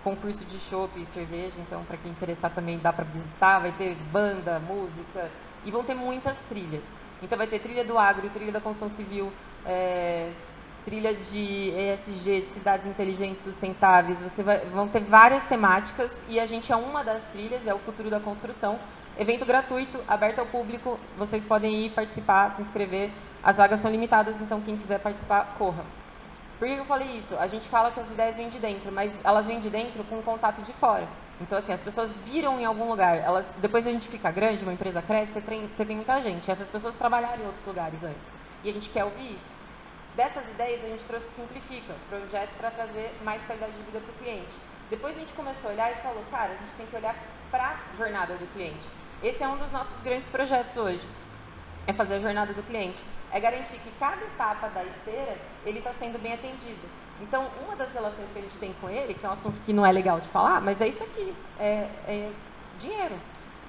[SPEAKER 2] concurso de chopp e cerveja, então para quem interessar também dá para visitar, vai ter banda, música, e vão ter muitas trilhas. Então vai ter trilha do agro, trilha da construção civil, trilha de ESG, de cidades inteligentes sustentáveis, vão ter várias temáticas e a gente é uma das trilhas, é o futuro da construção, evento gratuito, aberto ao público, vocês podem ir participar, se inscrever, as vagas são limitadas, então quem quiser participar, corra. Por que eu falei isso? A gente fala que as ideias vêm de dentro, mas elas vêm de dentro com um contato de fora. Então, assim, as pessoas viram em algum lugar, depois a gente fica grande, uma empresa cresce, você tem muita gente. Essas pessoas trabalharam em outros lugares antes. E a gente quer ouvir isso. Dessas ideias, a gente trouxe o Simplifica, projeto para trazer mais qualidade de vida para o cliente. Depois a gente começou a olhar e falou, cara, a gente tem que olhar para a jornada do cliente. Esse é um dos nossos grandes projetos hoje, é fazer a jornada do cliente. É garantir que cada etapa da esteira, ele está sendo bem atendido. Então, uma das relações que a gente tem com ele, que é um assunto que não é legal de falar, mas é isso aqui, é dinheiro.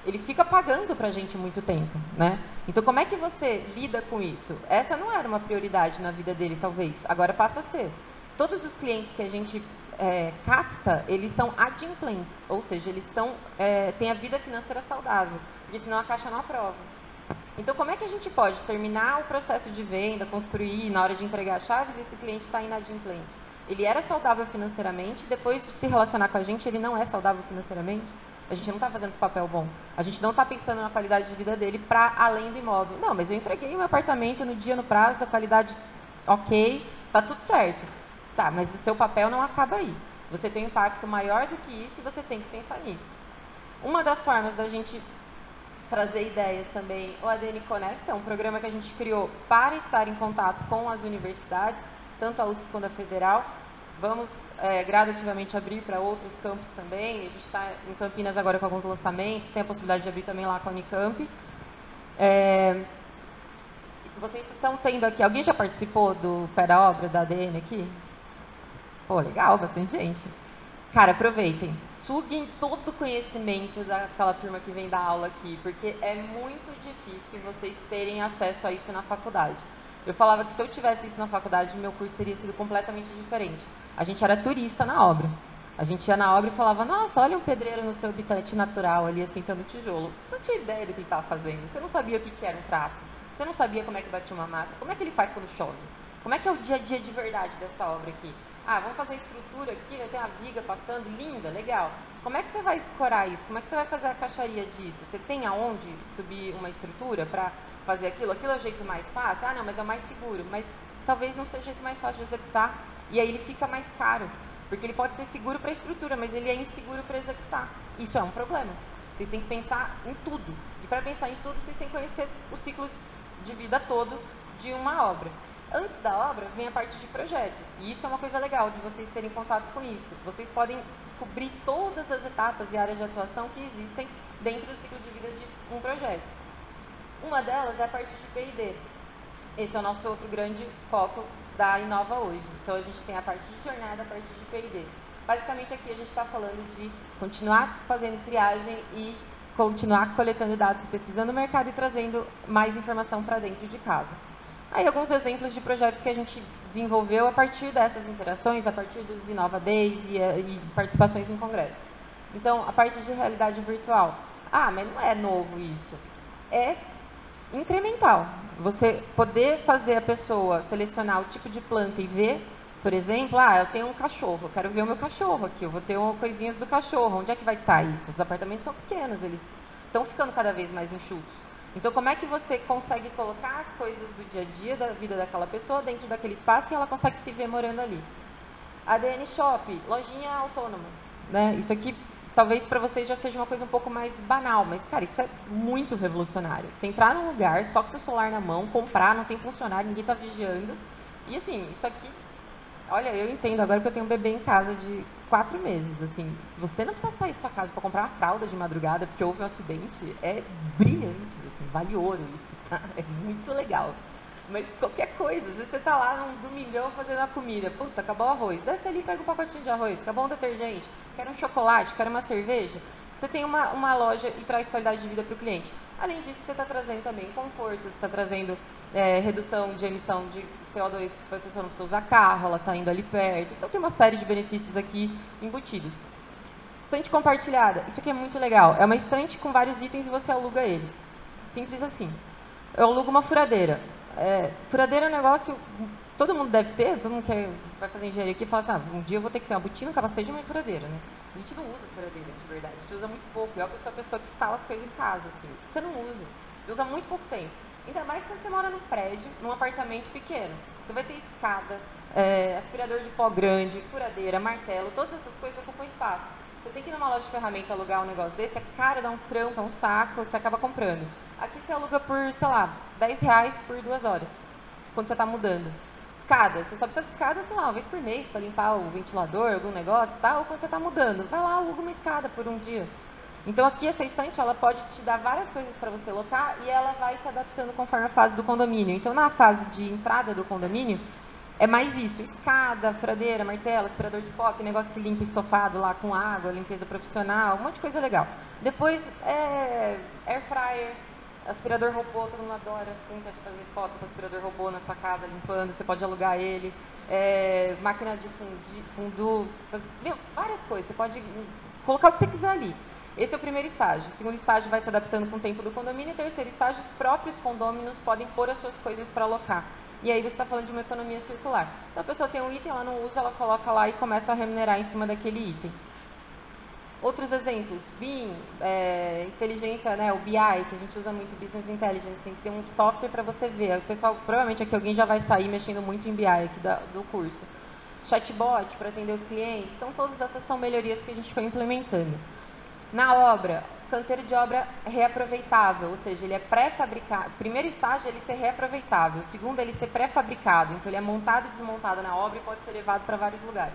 [SPEAKER 2] Ele fica pagando para a gente muito tempo, né? Então, como é que você lida com isso? Essa não era uma prioridade na vida dele, talvez. Agora passa a ser. Todos os clientes que a gente capta, eles são adimplentes, ou seja, eles têm a vida financeira saudável, porque senão a caixa não aprova. Então, como é que a gente pode terminar o processo de venda, construir, na hora de entregar as chaves, esse cliente está inadimplente? Ele era saudável financeiramente, depois de se relacionar com a gente, ele não é saudável financeiramente? A gente não está fazendo papel bom. A gente não está pensando na qualidade de vida dele para além do imóvel. Não, mas eu entreguei meu apartamento no dia, no prazo, a qualidade ok, está tudo certo. Tá, mas o seu papel não acaba aí. Você tem um impacto maior do que isso e você tem que pensar nisso. Uma das formas da gente trazer ideias também, o ADN Conecta, é um programa que a gente criou para estar em contato com as universidades, tanto a USP quanto a Federal. Vamos gradativamente abrir para outros campos também. A gente está em Campinas agora com alguns lançamentos, tem a possibilidade de abrir também lá com a Unicamp. Vocês estão tendo aqui, alguém já participou do Pé da Obra da ADN aqui? Pô, legal, bastante gente. Cara, aproveitem. Suguem todo o conhecimento daquela turma que vem dar aula aqui, porque é muito difícil vocês terem acesso a isso na faculdade. Eu falava que se eu tivesse isso na faculdade, meu curso teria sido completamente diferente. A gente era turista na obra. A gente ia na obra e falava, nossa, olha um pedreiro no seu habitat natural ali, assentando tijolo. Você não tinha ideia do que ele estava fazendo. Você não sabia o que era um traço. Você não sabia como é que batia uma massa. Como é que ele faz quando chove? Como é que é o dia a dia de verdade dessa obra aqui? Ah, vamos fazer a estrutura aqui, vai ter uma viga passando, linda, legal. Como é que você vai escorar isso? Como é que você vai fazer a caixaria disso? Você tem aonde subir uma estrutura para fazer aquilo? Aquilo é o jeito mais fácil? Ah, não, mas é o mais seguro. Mas talvez não seja o jeito mais fácil de executar. E aí ele fica mais caro. Porque ele pode ser seguro para a estrutura, mas ele é inseguro para executar. Isso é um problema. Vocês têm que pensar em tudo. E para pensar em tudo, vocês têm que conhecer o ciclo de vida todo de uma obra. Antes da obra, vem a parte de projeto. E isso é uma coisa legal de vocês terem contato com isso. Vocês podem descobrir todas as etapas e áreas de atuação que existem dentro do ciclo de vida de um projeto. Uma delas é a parte de P&D. Esse é o nosso outro grande foco da Inova hoje. Então, a gente tem a parte de jornada, a parte de P&D. Basicamente, aqui a gente está falando de continuar fazendo triagem e continuar coletando dados, pesquisando o mercado e trazendo mais informação para dentro de casa. Aí, alguns exemplos de projetos que a gente desenvolveu a partir dessas interações, a partir dos Inova Days e participações em congressos. Então, a parte de realidade virtual. Ah, mas não é novo isso. É incremental. Você poder fazer a pessoa selecionar o tipo de planta e ver, por exemplo, eu tenho um cachorro, eu quero ver o meu cachorro aqui, eu vou ter coisinhas do cachorro. Onde é que vai estar isso? Os apartamentos são pequenos, eles estão ficando cada vez mais enxutos. Então, como é que você consegue colocar as coisas do dia a dia da vida daquela pessoa dentro daquele espaço e ela consegue se ver morando ali? ADN Shop, lojinha autônoma, né? Isso aqui, talvez para vocês já seja uma coisa um pouco mais banal, mas, cara, isso é muito revolucionário. Você entrar num lugar só com seu celular na mão, comprar, não tem funcionário, ninguém está vigiando. E, assim, isso aqui, olha, eu entendo agora que eu tenho um bebê em casa de 4 meses, assim, se você não precisa sair de sua casa para comprar uma fralda de madrugada porque houve um acidente, é brilhante, assim, vale ouro isso, tá? É muito legal. Mas qualquer coisa, às vezes você tá lá num domingão fazendo a comida, puta, acabou o arroz, desce ali e pega um pacotinho de arroz, acabou um detergente, quero um chocolate, quero uma cerveja, você tem uma loja e traz qualidade de vida para o cliente. Além disso, você está trazendo também conforto, você está trazendo redução de emissão de CO2 para a pessoa não precisa usar carro, ela está indo ali perto. Então, tem uma série de benefícios aqui embutidos. Estante compartilhada. Isso aqui é muito legal. É uma estante com vários itens e você aluga eles. Simples assim. Eu alugo uma furadeira. Furadeira é um negócio... Todo mundo deve ter, todo mundo que vai fazer engenharia aqui fala assim, um dia eu vou ter que ter uma botina, um capacete e uma furadeira, né? A gente não usa furadeira, de verdade. A gente usa muito pouco. Eu sou a pessoa que instala as coisas em casa, assim. Você não usa. Você usa muito pouco tempo. Ainda mais quando você mora num prédio, num apartamento pequeno. Você vai ter escada, aspirador de pó grande, furadeira, martelo, todas essas coisas ocupam espaço. Você tem que ir numa loja de ferramenta alugar um negócio desse, cara, dá um trampo, é um saco, você acaba comprando. Aqui você aluga por, sei lá, R$10 por 2 horas, quando você está mudando. Escada, você só precisa de escada, sei lá, uma vez por mês, para limpar o ventilador, algum negócio, tá? Ou quando você está mudando, vai lá, aluga uma escada por um dia. Então aqui essa estante, ela pode te dar várias coisas para você locar e ela vai se adaptando conforme a fase do condomínio. Então na fase de entrada do condomínio, é mais isso, escada, furadeira, martelo, aspirador de pó, que negócio que limpa estofado lá com água, limpeza profissional, um monte de coisa legal. Depois, air fryer, aspirador robô, todo mundo adora, quem quer fazer foto com aspirador robô na sua casa, limpando, você pode alugar ele. Máquina de fundu, várias coisas, você pode colocar o que você quiser ali. Esse é o primeiro estágio. O segundo estágio vai se adaptando com o tempo do condomínio. E o terceiro estágio, os próprios condôminos podem pôr as suas coisas para alocar. E aí você está falando de uma economia circular. Então a pessoa tem um item, ela não usa, ela coloca lá e começa a remunerar em cima daquele item. Outros exemplos, BIM, inteligência, né, o BI, que a gente usa muito, Business Intelligence, tem que ter um software para você ver. O pessoal, provavelmente aqui alguém já vai sair mexendo muito em BI aqui do curso. Chatbot para atender os clientes. Então todas essas são melhorias que a gente foi implementando. Na obra, canteiro de obra reaproveitável, ou seja, ele é pré-fabricado. O primeiro estágio é ele ser reaproveitável, o segundo é ele ser pré-fabricado, então ele é montado e desmontado na obra e pode ser levado para vários lugares.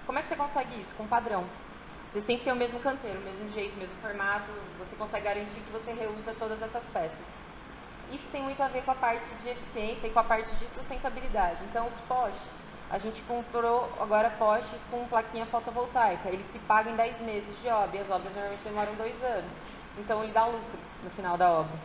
[SPEAKER 2] Como é que você consegue isso? Com padrão. Você sempre tem o mesmo canteiro, o mesmo jeito, o mesmo formato, você consegue garantir que você reusa todas essas peças. Isso tem muito a ver com a parte de eficiência e com a parte de sustentabilidade. Então, os postes, a gente comprou agora postes com plaquinha fotovoltaica. Ele se paga em 10 meses de obra, e as obras normalmente demoram 2 anos. Então, ele dá lucro no final da obra.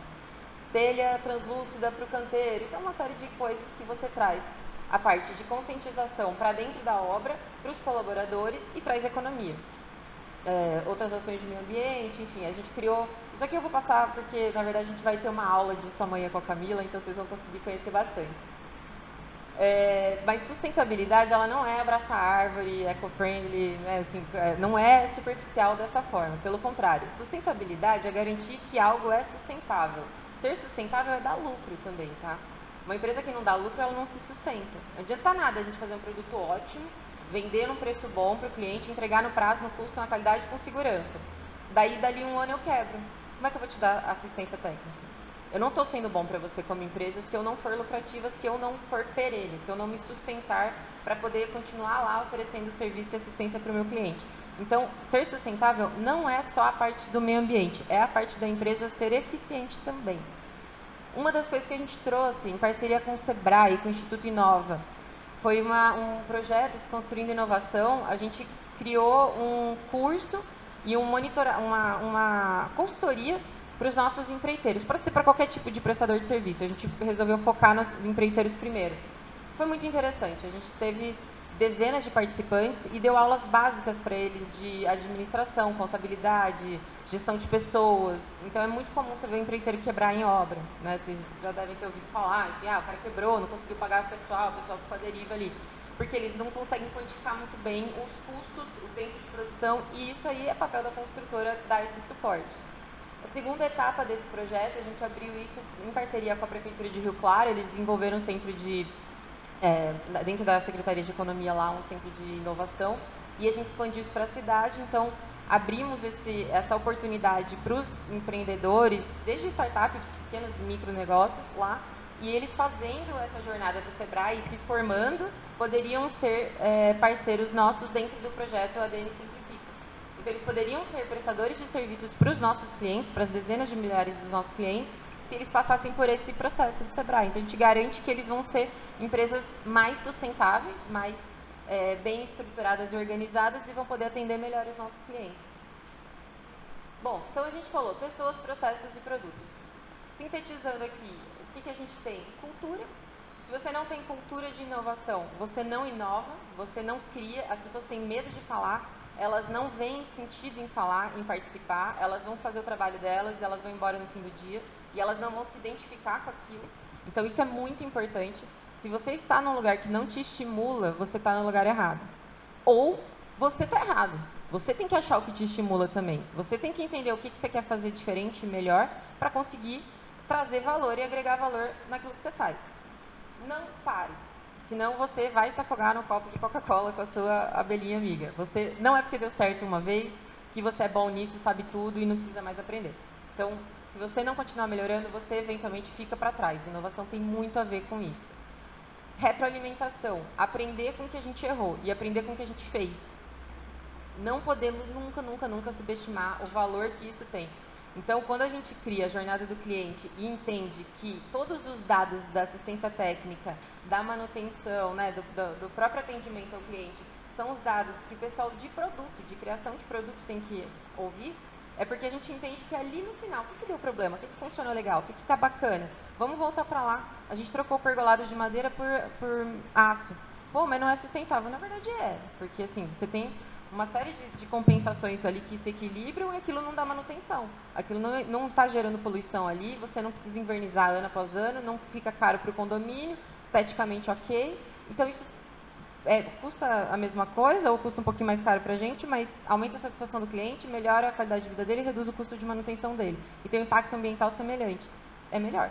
[SPEAKER 2] Telha translúcida para o canteiro. Então, uma série de coisas que você traz a parte de conscientização para dentro da obra, para os colaboradores e traz economia. Outras ações de meio ambiente, enfim, a gente criou... Isso aqui eu vou passar porque, na verdade, a gente vai ter uma aula disso amanhã com a Camila, então vocês vão conseguir conhecer bastante. Mas sustentabilidade, ela não é abraçar árvore, eco-friendly, né, assim, não é superficial dessa forma. Pelo contrário, sustentabilidade é garantir que algo é sustentável. Ser sustentável é dar lucro também, tá? Uma empresa que não dá lucro, ela não se sustenta. Não adianta nada a gente fazer um produto ótimo, vender num preço bom para o cliente, entregar no prazo, no custo, na qualidade, com segurança. Dali um ano eu quebro. Como é que eu vou te dar assistência técnica? Eu não estou sendo bom para você como empresa se eu não for lucrativa, se eu não for perene, se eu não me sustentar para poder continuar lá oferecendo serviço e assistência para o meu cliente. Então, ser sustentável não é só a parte do meio ambiente, é a parte da empresa ser eficiente também. Uma das coisas que a gente trouxe em parceria com o Sebrae, com o Instituto Inova, foi um projeto Construindo Inovação. A gente criou um curso e uma consultoria para os nossos empreiteiros, pode ser para qualquer tipo de prestador de serviço. A gente resolveu focar nos empreiteiros primeiro. Foi muito interessante, a gente teve dezenas de participantes e deu aulas básicas para eles de administração, contabilidade, gestão de pessoas. Então é muito comum você ver o empreiteiro quebrar em obra, né? Vocês já devem ter ouvido falar, que o cara quebrou, não conseguiu pagar o pessoal ficou à deriva ali. Porque eles não conseguem quantificar muito bem os custos, o tempo de produção, e isso aí é papel da construtora dar esse suporte. A segunda etapa desse projeto, a gente abriu isso em parceria com a Prefeitura de Rio Claro. Eles desenvolveram um centro dentro da Secretaria de Economia lá, um centro de inovação, e a gente expandiu isso para a cidade. Então, abrimos essa oportunidade para os empreendedores, desde startups, pequenos micronegócios lá, e eles fazendo essa jornada do Sebrae e se formando, poderiam ser parceiros nossos dentro do projeto ADN Simplifica. Então, eles poderiam ser prestadores de serviços para os nossos clientes, para as dezenas de milhares dos nossos clientes, se eles passassem por esse processo do Sebrae. Então, a gente garante que eles vão ser empresas mais sustentáveis, mais bem estruturadas e organizadas, e vão poder atender melhor os nossos clientes. Bom, então a gente falou pessoas, processos e produtos. Sintetizando aqui, o que a gente tem? Cultura. Se você não tem cultura de inovação, você não inova, você não cria, as pessoas têm medo de falar, elas não veem sentido em falar, em participar, elas vão fazer o trabalho delas, elas vão embora no fim do dia e elas não vão se identificar com aquilo. Então isso é muito importante. Se você está num lugar que não te estimula, você está no lugar errado. Ou você está errado. Você tem que achar o que te estimula também. Você tem que entender o que você quer fazer diferente e melhor para conseguir trazer valor e agregar valor naquilo que você faz. Não pare. Senão você vai se afogar num copo de Coca-Cola com a sua abelhinha amiga. Você não é porque deu certo uma vez que você é bom nisso, sabe tudo e não precisa mais aprender. Então, se você não continuar melhorando, você eventualmente fica para trás. Inovação tem muito a ver com isso. Retroalimentação. Aprender com o que a gente errou e aprender com o que a gente fez. Não podemos nunca subestimar o valor que isso tem. Então, quando a gente cria a jornada do cliente e entende que todos os dados da assistência técnica, da manutenção, né, do próprio atendimento ao cliente, são os dados que o pessoal de produto, de criação de produto tem que ouvir, é porque a gente entende que ali no final, o que deu problema? O que funcionou legal? O que está bacana? Vamos voltar para lá. A gente trocou o pergolado de madeira por aço. Pô, mas não é sustentável. Na verdade é, porque assim, você tem uma série de compensações ali que se equilibram e aquilo não dá manutenção. Aquilo não está gerando poluição ali, você não precisa invernizar ano após ano, não fica caro para o condomínio, esteticamente ok. Então isso custa a mesma coisa ou custa um pouquinho mais caro para a gente, mas aumenta a satisfação do cliente, melhora a qualidade de vida dele e reduz o custo de manutenção dele. E tem um impacto ambiental semelhante. É melhor.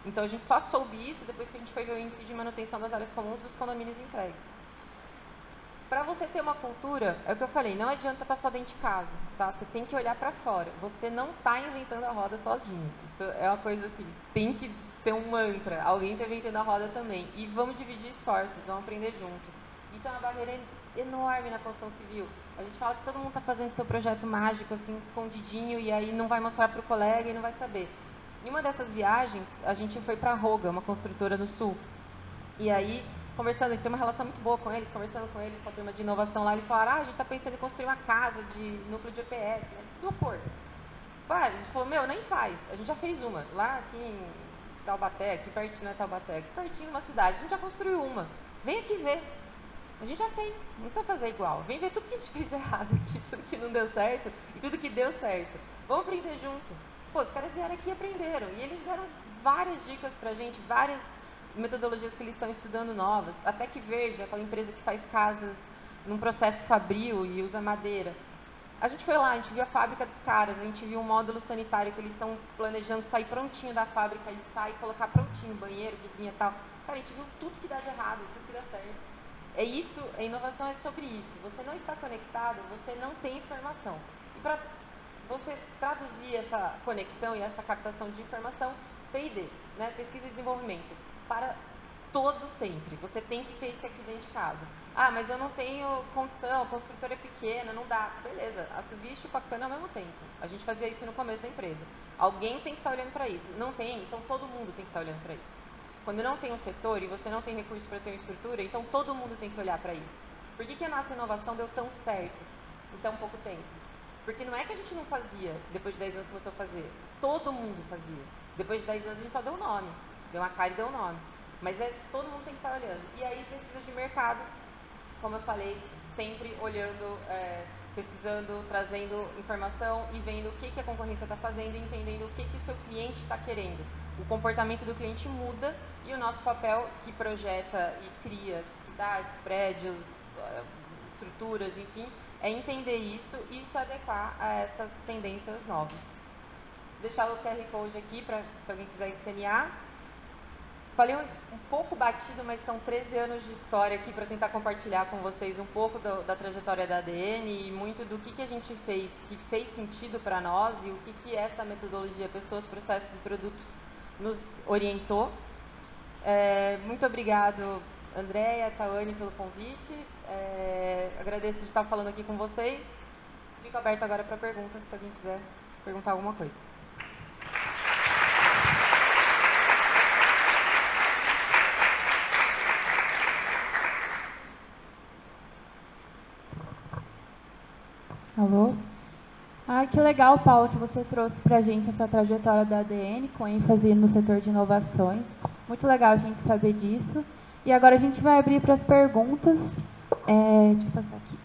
[SPEAKER 2] Então a gente só soube isso depois que a gente foi ver o índice de manutenção das áreas comuns dos condomínios entregues. Para você ter uma cultura, é o que eu falei, não adianta estar só dentro de casa, tá? Você tem que olhar para fora. Você não está inventando a roda sozinho. Isso é uma coisa assim, tem que ser um mantra. Alguém está inventando a roda também. E vamos dividir esforços, vamos aprender junto. Isso é uma barreira enorme na construção civil. A gente fala que todo mundo está fazendo seu projeto mágico, assim, escondidinho, e aí não vai mostrar para o colega e não vai saber. Em uma dessas viagens, a gente foi para Roga, uma construtora no sul. E aí, conversando, a gente tem uma relação muito boa com eles, conversando com eles, com a turma de inovação lá, eles falaram, a gente está pensando em construir uma casa de núcleo de EPS, né? Do vapor. A gente falou, nem faz. A gente já fez uma, lá aqui em Taubaté, aqui pertinho, não é Taubaté, aqui pertinho de uma cidade, a gente já construiu uma. Vem aqui ver. A gente já fez, não precisa fazer igual. Vem ver tudo que a gente fez de errado aqui, tudo que não deu certo e tudo que deu certo. Vamos aprender junto. Pô, os caras vieram aqui e aprenderam. E eles deram várias dicas pra gente, várias metodologias que eles estão estudando novas. A Tec Verde, aquela empresa que faz casas num processo fabril e usa madeira. A gente foi lá, a gente viu a fábrica dos caras, a gente viu um módulo sanitário que eles estão planejando sair prontinho da fábrica e sair, colocar prontinho, banheiro, cozinha e tal. Cara, a gente viu tudo que dá de errado, tudo que dá certo. É isso, a inovação é sobre isso. Você não está conectado, você não tem informação. E para você traduzir essa conexão e essa captação de informação, P&D, né, pesquisa e desenvolvimento, para todo sempre. Você tem que ter isso aqui dentro de casa. Ah, mas eu não tenho condição, a construtora é pequena, não dá. Beleza, assovia e chupa cana ao mesmo tempo. A gente fazia isso no começo da empresa. Alguém tem que estar olhando para isso. Não tem, então todo mundo tem que estar olhando para isso. Quando não tem um setor e você não tem recurso para ter uma estrutura, então todo mundo tem que olhar para isso. Por que a nossa inovação deu tão certo em tão pouco tempo? Porque não é que a gente não fazia, depois de 10 anos começou a fazer. Todo mundo fazia. Depois de 10 anos a gente só deu o nome. Deu uma cara e deu o nome. Mas todo mundo tem que estar olhando. E aí pesquisa de mercado, como eu falei, sempre olhando, pesquisando, trazendo informação e vendo o que a concorrência está fazendo e entendendo o que o seu cliente está querendo. O comportamento do cliente muda e o nosso papel, que projeta e cria cidades, prédios, estruturas, enfim, é entender isso e se adequar a essas tendências novas. Vou deixar o QR Code aqui para se alguém quiser escanear. Falei um pouco batido, mas são 13 anos de história aqui para tentar compartilhar com vocês um pouco da trajetória da ADN e muito do que a gente fez, que fez sentido para nós e o que essa metodologia, pessoas, processos e produtos nos orientou. Muito obrigado, Andréia, Tawane, pelo convite. Agradeço de estar falando aqui com vocês. Fico aberto agora para perguntas, se alguém quiser perguntar alguma coisa.
[SPEAKER 1] Alô? Ai, que legal, Paulo, que você trouxe para a gente essa trajetória da ADN, com ênfase no setor de inovações. Muito legal a gente saber disso. E agora a gente vai abrir para as perguntas. Deixa eu passar aqui.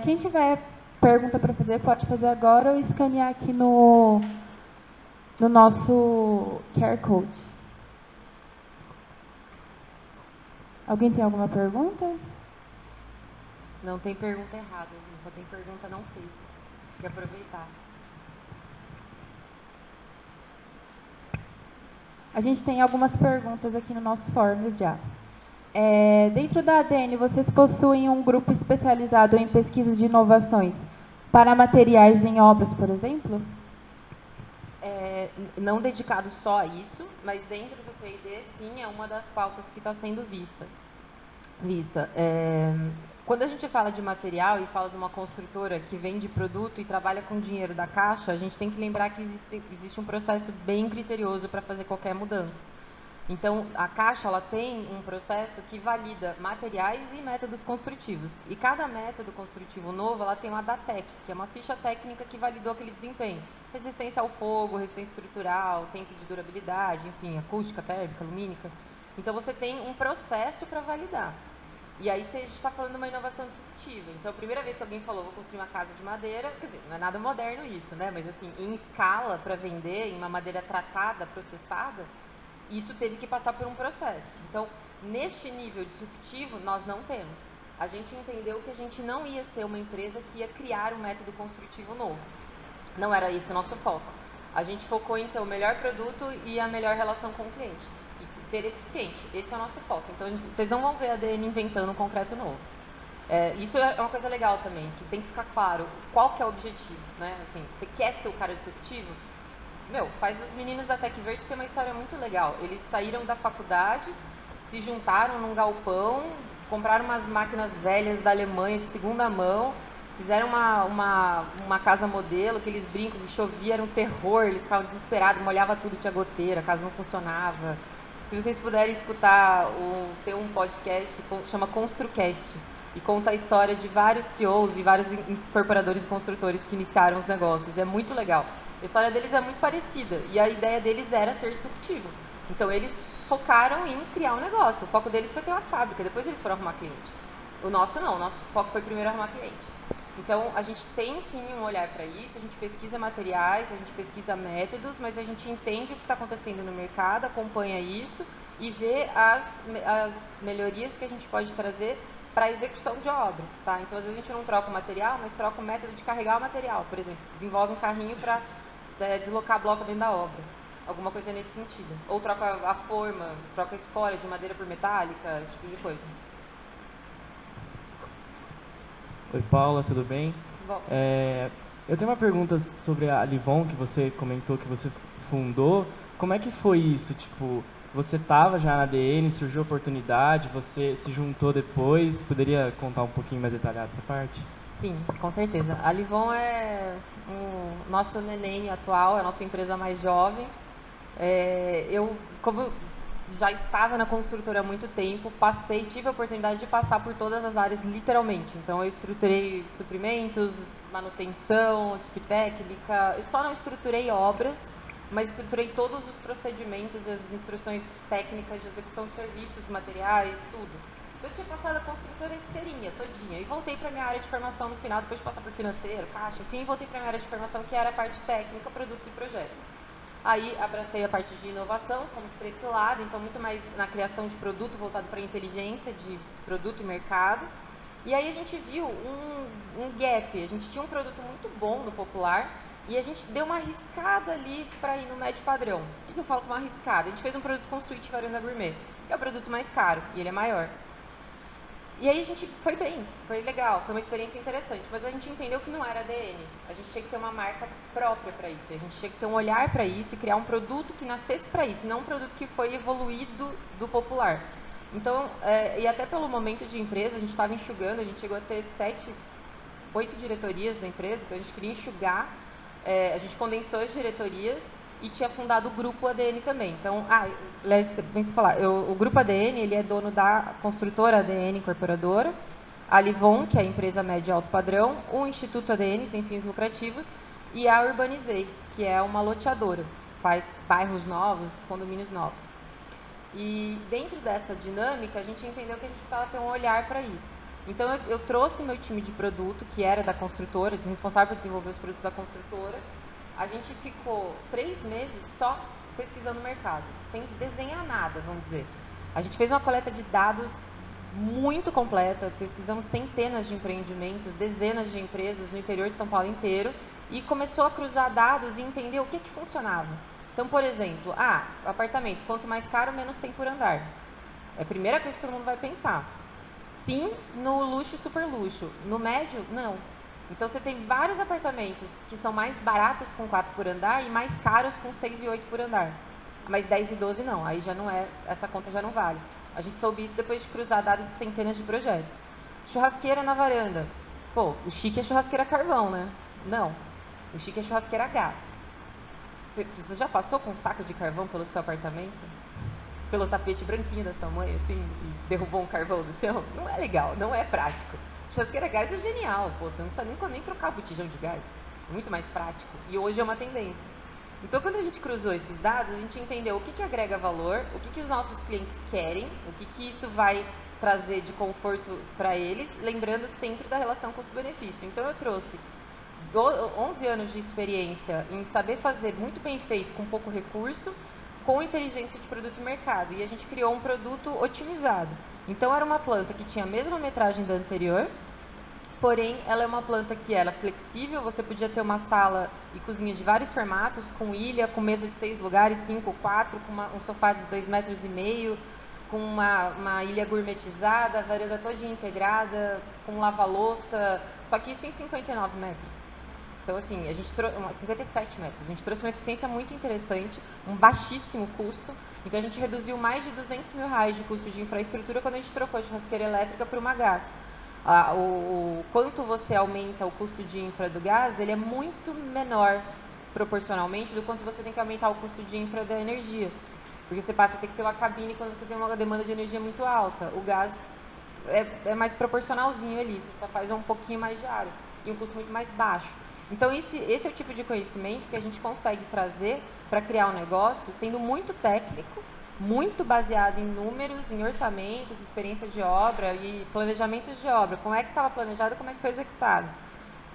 [SPEAKER 1] Quem tiver pergunta para fazer, pode fazer agora ou escanear aqui no nosso QR Code. Alguém tem alguma pergunta?
[SPEAKER 2] Não tem pergunta errada, gente, só tem pergunta não feita. Tem que aproveitar.
[SPEAKER 1] A gente tem algumas perguntas aqui no nosso Forms já. Dentro da ADN, vocês possuem um grupo especializado em pesquisas de inovações para materiais em obras, por exemplo?
[SPEAKER 2] Não dedicado só a isso, mas dentro do P&D, sim, é uma das pautas que está sendo vista. Quando a gente fala de material e fala de uma construtora que vende produto e trabalha com dinheiro da Caixa, a gente tem que lembrar que existe um processo bem criterioso para fazer qualquer mudança. Então, a Caixa ela tem um processo que valida materiais e métodos construtivos. E cada método construtivo novo ela tem uma DATEC, que é uma ficha técnica que validou aquele desempenho. Resistência ao fogo, resistência estrutural, tempo de durabilidade, enfim, acústica, térmica, lumínica. Então, você tem um processo para validar. E aí, a gente está falando de uma inovação disruptiva. Então, a primeira vez que alguém falou, vou construir uma casa de madeira, quer dizer, não é nada moderno isso, né? Mas, assim, em escala para vender, em uma madeira tratada, processada, isso teve que passar por um processo. Então, neste nível disruptivo, nós não temos. A gente entendeu que a gente não ia ser uma empresa que ia criar um método construtivo novo. Não era esse o nosso foco. A gente focou em ter o melhor produto e a melhor relação com o cliente. E ser eficiente. Esse é o nosso foco. Então, vocês não vão ver a ADN inventando um concreto novo. Isso é uma coisa legal também, que tem que ficar claro qual que é o objetivo. Né? Assim, você quer ser o cara disruptivo? Faz os meninos da Tec Verde ter uma história muito legal. Eles saíram da faculdade, se juntaram num galpão, compraram umas máquinas velhas da Alemanha de segunda mão, fizeram uma casa modelo, que eles brincam, que chovia, era um terror, eles ficavam desesperados, molhava tudo, tinha goteira, a casa não funcionava. Se vocês puderem escutar, tem um podcast, chama ConstruCast, e conta a história de vários CEOs e vários incorporadores e construtores que iniciaram os negócios. É muito legal. A história deles é muito parecida e a ideia deles era ser disruptivo. Então, eles focaram em criar um negócio. O foco deles foi ter uma fábrica, depois eles foram arrumar cliente. O nosso não, o nosso foco foi primeiro arrumar cliente. Então, a gente tem sim um olhar para isso, a gente pesquisa materiais, a gente pesquisa métodos, mas a gente entende o que está acontecendo no mercado, acompanha isso e vê as melhorias que a gente pode trazer para a execução de obra, tá? Então, às vezes a gente não troca o material, mas troca o método de carregar o material, por exemplo. Desenvolve um carrinho para deslocar bloco dentro da obra, alguma coisa nesse sentido. Ou troca a forma, troca a escória de madeira por metálica, esse tipo de coisa.
[SPEAKER 3] Oi, Paula, tudo bem?
[SPEAKER 2] Bom.
[SPEAKER 3] Eu tenho uma pergunta sobre a Livon, que você comentou que você fundou. Como é que foi isso? Tipo, você estava já na ADN, surgiu a oportunidade, você se juntou depois? Poderia contar um pouquinho mais detalhado essa parte?
[SPEAKER 2] Sim, com certeza. A Livon é o nosso neném atual, é a nossa empresa mais jovem. Como já estava na construtora há muito tempo, tive a oportunidade de passar por todas as áreas, literalmente. Então, eu estruturei suprimentos, manutenção, equipe técnica. Eu só não estruturei obras, mas estruturei todos os procedimentos e as instruções técnicas de execução de serviços, materiais, tudo. Eu tinha passado a construtora inteirinha, todinha, e voltei para a minha área de formação no final, depois de passar por financeiro, caixa, enfim, voltei para a minha área de formação, que era a parte técnica, produtos e projetos. Aí abracei a parte de inovação, fomos para esse lado, então muito mais na criação de produto voltado para a inteligência de produto e mercado. E aí a gente viu um gap, a gente tinha um produto muito bom no popular e a gente deu uma arriscada ali para ir no médio padrão. O que eu falo com uma arriscada? A gente fez um produto com suíte varanda gourmet, que é o produto mais caro e ele é maior. E aí a gente foi bem, foi legal, foi uma experiência interessante, mas a gente entendeu que não era ADN. A gente tinha que ter uma marca própria para isso, a gente tinha que ter um olhar para isso e criar um produto que nascesse para isso, não um produto que foi evoluído do popular. Então, e até pelo momento de empresa, a gente estava enxugando, a gente chegou a ter 8 diretorias da empresa, então a gente queria enxugar, a gente condensou as diretorias e tinha fundado o Grupo ADN também. Então, o Grupo ADN, ele é dono da construtora ADN Incorporadora, a Livon, que é a empresa médio e alto padrão, o Instituto ADN, sem fins lucrativos, e a Urbanizei, que é uma loteadora, faz bairros novos, condomínios novos. E dentro dessa dinâmica, a gente entendeu que a gente precisava ter um olhar para isso. Então, eu trouxe meu time de produto, que era da construtora, responsável por desenvolver os produtos da construtora. A gente ficou 3 meses só pesquisando o mercado, sem desenhar nada, vamos dizer. A gente fez uma coleta de dados muito completa, pesquisamos centenas de empreendimentos, dezenas de empresas no interior de São Paulo inteiro e começou a cruzar dados e entender o que funcionava. Então, por exemplo, apartamento, quanto mais caro, menos tem por andar. É a primeira coisa que todo mundo vai pensar. Sim, no luxo e super luxo. No médio, não. Então, você tem vários apartamentos que são mais baratos com 4 por andar e mais caros com 6 e 8 por andar. Mas 10 e 12 não, aí já não é, essa conta já não vale. A gente soube isso depois de cruzar dados de centenas de projetos. Churrasqueira na varanda. Pô, o chique é churrasqueira a carvão, né? Não, o chique é churrasqueira a gás. Você já passou com um saco de carvão pelo seu apartamento? Pelo tapete branquinho da sua mãe, assim, e derrubou um carvão do chão? Não é legal, não é prático. Churrasqueira a gás é genial, pô, você não precisa nem trocar o botijão de gás. É muito mais prático. E hoje é uma tendência. Então, quando a gente cruzou esses dados, a gente entendeu o que agrega valor, o que os nossos clientes querem, o que isso vai trazer de conforto para eles, lembrando sempre da relação custo-benefício. Então, eu trouxe 11 anos de experiência em saber fazer muito bem feito, com pouco recurso, com inteligência de produto e mercado. E a gente criou um produto otimizado. Então, era uma planta que tinha a mesma metragem da anterior, porém, ela é uma planta que era flexível, você podia ter uma sala e cozinha de vários formatos, com ilha, com mesa de 6 lugares, 5 ou 4, com um sofá de 2,5 metros, com uma ilha gourmetizada, a varanda toda integrada, com lava-louça, só que isso em 59 metros. Então, assim, a gente trouxe 57 metros. A gente trouxe uma eficiência muito interessante, um baixíssimo custo. Então, a gente reduziu mais de R$200 mil de custo de infraestrutura quando a gente trocou a churrasqueira elétrica por uma gás. Quanto você aumenta o custo de infra do gás, ele é muito menor proporcionalmente do quanto você tem que aumentar o custo de infra da energia. Porque você passa a ter que ter uma cabine quando você tem uma demanda de energia muito alta. O gás é mais proporcionalzinho ali, você só faz um pouquinho mais de área e um custo muito mais baixo. Então, esse é o tipo de conhecimento que a gente consegue trazer para criar um negócio, sendo muito técnico, muito baseado em números, em orçamentos, experiência de obra e planejamentos de obra. Como é que estava planejado, como é que foi executado.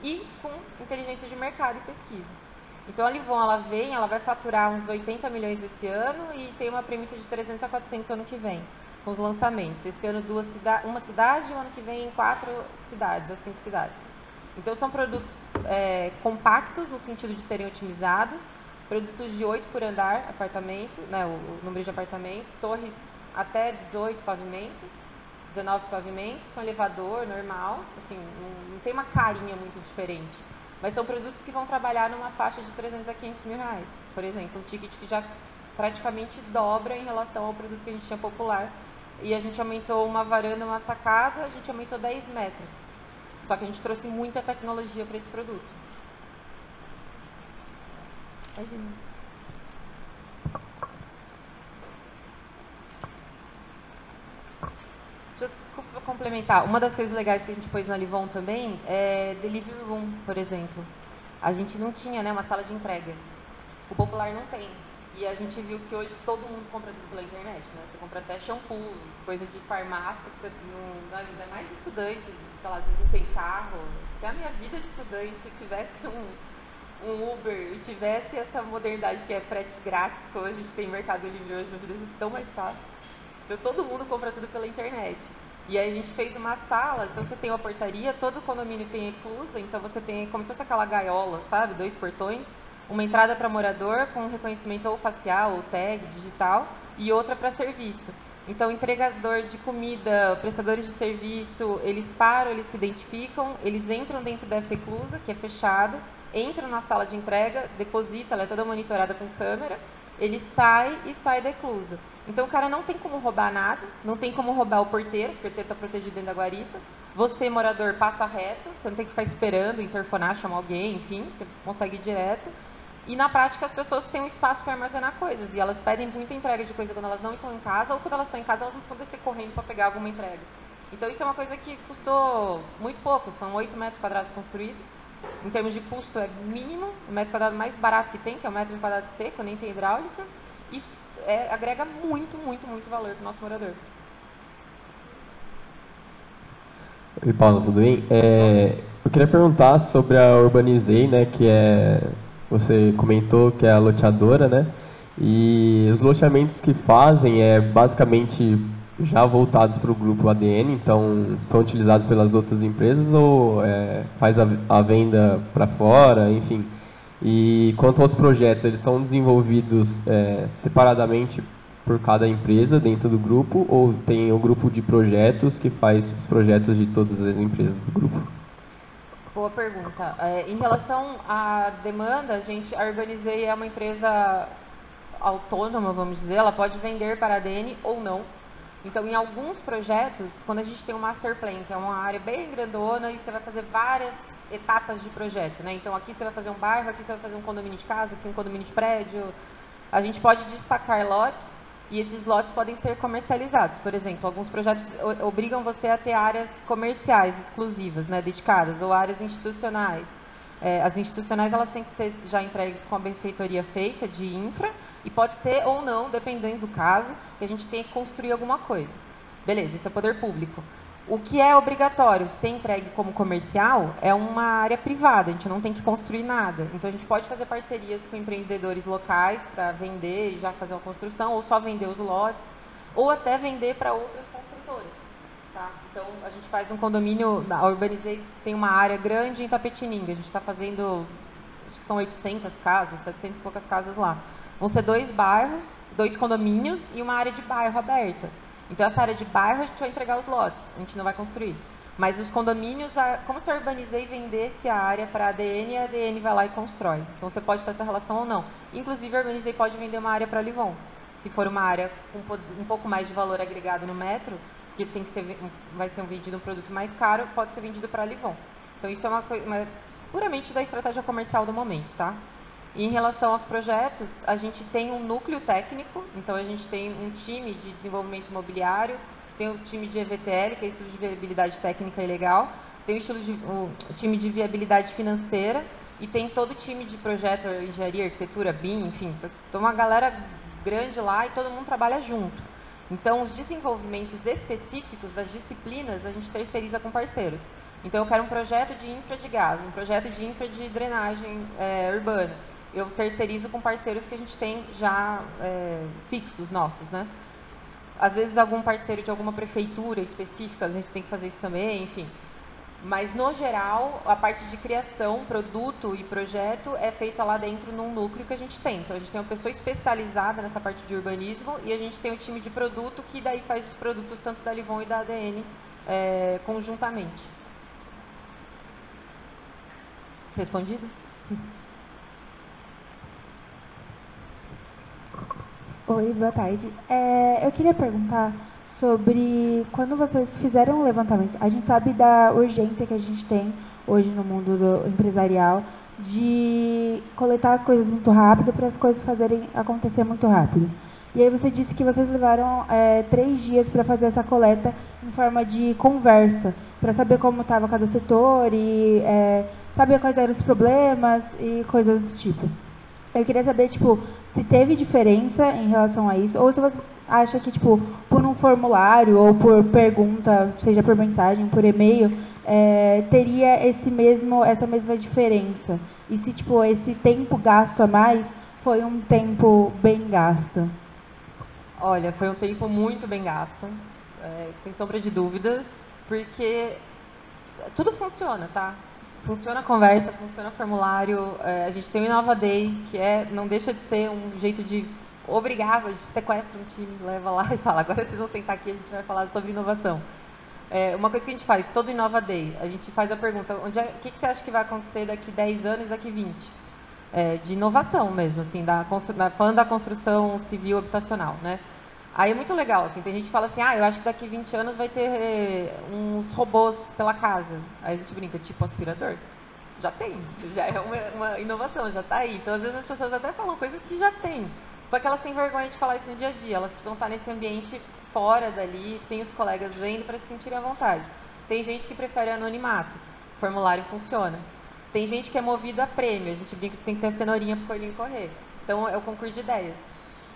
[SPEAKER 2] E com inteligência de mercado e pesquisa. Então a Livon, ela vai faturar uns 80 milhões esse ano e tem uma premissa de 300 a 400 ano que vem, com os lançamentos. Esse ano uma cidade e o ano que vem 4 cidades, as 5 cidades. Então são produtos compactos no sentido de serem otimizados, produtos de 8 por andar, apartamento, né, o número de apartamentos, torres até 18 pavimentos, 19 pavimentos, com elevador normal, assim, não tem uma carinha muito diferente. Mas são produtos que vão trabalhar numa faixa de 300 a 500 mil reais. Por exemplo, um ticket que já praticamente dobra em relação ao produto que a gente tinha popular. E a gente aumentou uma varanda, uma sacada, a gente aumentou 10 metros. Só que a gente trouxe muita tecnologia para esse produto. Deixa eu complementar. Uma das coisas legais que a gente pôs na Livon também é Delivery Room, por exemplo. A gente não tinha, né, uma sala de entrega. O popular não tem. E a gente viu que hoje todo mundo compra tudo pela internet, né? Você compra até shampoo, coisa de farmácia, que você não, ainda mais estudante, sei lá, às vezes não tem carro. Se a minha vida de estudante tivesse um Uber e tivesse essa modernidade que é frete grátis, como a gente tem Mercado Livre hoje, minha vida é tão mais fácil. Então todo mundo compra tudo pela internet. E aí a gente fez uma sala, então você tem uma portaria, todo condomínio tem eclusa, então você tem como se fosse aquela gaiola, sabe? 2 portões, uma entrada para morador com reconhecimento ou facial, ou tag, digital, e outra para serviço. Então, entregador de comida, prestadores de serviço, eles param, eles se identificam, eles entram dentro dessa eclusa, que é fechada, entram na sala de entrega, deposita, ela é toda monitorada com câmera, ele sai e sai da eclusa. Então o cara não tem como roubar nada, não tem como roubar o porteiro está protegido dentro da guarita. Você, morador, passa reto, você não tem que ficar esperando, interfonar, chamar alguém, enfim, você consegue ir direto. E na prática as pessoas têm um espaço para armazenar coisas, e elas pedem muita entrega de coisa quando elas não estão em casa, ou quando elas estão em casa elas não precisam descer correndo para pegar alguma entrega. Então isso é uma coisa que custou muito pouco, são 8 metros quadrados construídos. Em termos de custo é mínimo, o metro quadrado mais barato que tem, que é o metro quadrado seco, nem tem hidráulica, e agrega muito, muito, muito valor para o nosso morador.
[SPEAKER 4] Oi, Paulo, tudo bem? Eu queria perguntar sobre a Urbanizei, né, que você comentou que é a loteadora, né, e os loteamentos que fazem basicamente já voltados para o grupo ADN, então são utilizados pelas outras empresas ou faz a venda para fora, enfim. E quanto aos projetos, eles são desenvolvidos separadamente por cada empresa dentro do grupo ou tem o grupo de projetos que faz os projetos de todas as empresas do grupo?
[SPEAKER 2] Boa pergunta. Em relação à demanda, a Urbanizei é uma empresa autônoma, vamos dizer, ela pode vender para a ADN ou não. Então, em alguns projetos, quando a gente tem um master plan, que é uma área bem grandona, e você vai fazer várias etapas de projeto, né? Então, aqui você vai fazer um bairro, aqui você vai fazer um condomínio de casa, aqui um condomínio de prédio. A gente pode destacar lotes, e esses lotes podem ser comercializados. Por exemplo, alguns projetos obrigam você a ter áreas comerciais exclusivas, né, dedicadas, ou áreas institucionais. As institucionais, elas têm que ser já entregues com a benfeitoria feita de infra, e pode ser ou não, dependendo do caso, que a gente tenha que construir alguma coisa. Beleza, isso é poder público. O que é obrigatório ser entregue como comercial é uma área privada, a gente não tem que construir nada. Então a gente pode fazer parcerias com empreendedores locais para vender e já fazer uma construção, ou só vender os lotes, ou até vender para outras construtoras. Tá? Então a gente faz um condomínio, a Urbanizei tem uma área grande em Itapetininga, a gente está fazendo, acho que são 800 casas, 700 e poucas casas lá. Vão ser 2 bairros, 2 condomínios e uma área de bairro aberta. Então, essa área de bairro, a gente vai entregar os lotes, a gente não vai construir. Mas os condomínios, como se a Urbanizei vendesse a área para a ADN, e a ADN vai lá e constrói. Então, você pode ter essa relação ou não. Inclusive, a Urbanizei pode vender uma área para a Livon. Se for uma área com um pouco mais de valor agregado no metro, que tem que ser, vai ser vendido um produto mais caro, pode ser vendido para a Livon. Então, isso é uma coisa puramente da estratégia comercial do momento, tá? E em relação aos projetos, a gente tem um núcleo técnico, então a gente tem um time de desenvolvimento imobiliário, tem o time de EVTL, que é estudo de viabilidade técnica e legal, tem o time de viabilidade financeira e tem todo o time de projeto, engenharia, arquitetura, BIM, enfim, tem uma galera grande lá e todo mundo trabalha junto. Então, os desenvolvimentos específicos das disciplinas, a gente terceiriza com parceiros. Então, eu quero um projeto de infra de gás, um projeto de infra de drenagem urbana. Eu terceirizo com parceiros que a gente tem já fixos nossos, né? Às vezes, algum parceiro de alguma prefeitura específica, a gente tem que fazer isso também, enfim. Mas, no geral, a parte de criação, produto e projeto é feita lá dentro num núcleo que a gente tem. Então, a gente tem uma pessoa especializada nessa parte de urbanismo e a gente tem um time de produto que daí faz os produtos tanto da Livon e da ADN conjuntamente. Respondido?
[SPEAKER 1] Oi, boa tarde. Eu queria perguntar sobre quando vocês fizeram o levantamento. A gente sabe da urgência que a gente tem hoje no mundo empresarial de coletar as coisas muito rápido para as coisas acontecer muito rápido. E aí você disse que vocês levaram 3 dias para fazer essa coleta em forma de conversa, para saber como estava cada setor e saber quais eram os problemas e coisas do tipo. Eu queria saber, tipo, se teve diferença em relação a isso, ou se você acha que, tipo, por um formulário ou por pergunta, seja por mensagem, por e-mail, teria essa mesma diferença. E se, tipo, esse tempo gasto a mais foi um tempo bem gasto.
[SPEAKER 2] Olha, foi um tempo muito bem gasto, sem sombra de dúvidas, porque tudo funciona, tá? Funciona a conversa, funciona o formulário, a gente tem o Inova Day, que não deixa de ser um jeito de obrigar, a gente sequestra um time, leva lá e fala, agora vocês vão sentar aqui, a gente vai falar sobre inovação. Uma coisa que a gente faz, todo Inova Day, a gente faz a pergunta, o que você acha que vai acontecer daqui 10 anos, daqui 20? De inovação mesmo, assim, falando da construção civil habitacional, né? Aí é muito legal, assim, tem gente que fala assim, eu acho que daqui 20 anos vai ter uns robôs pela casa. Aí a gente brinca, tipo aspirador. Já tem, já é uma inovação, já está aí. Então, às vezes as pessoas até falam coisas que já tem, só que elas têm vergonha de falar isso no dia a dia, elas precisam estar nesse ambiente fora dali, sem os colegas vendo, para se sentirem à vontade. Tem gente que prefere anonimato, o formulário funciona. Tem gente que é movido a prêmio, a gente brinca que tem que ter a cenourinha para o coelhinho correr. Então, é o concurso de ideias.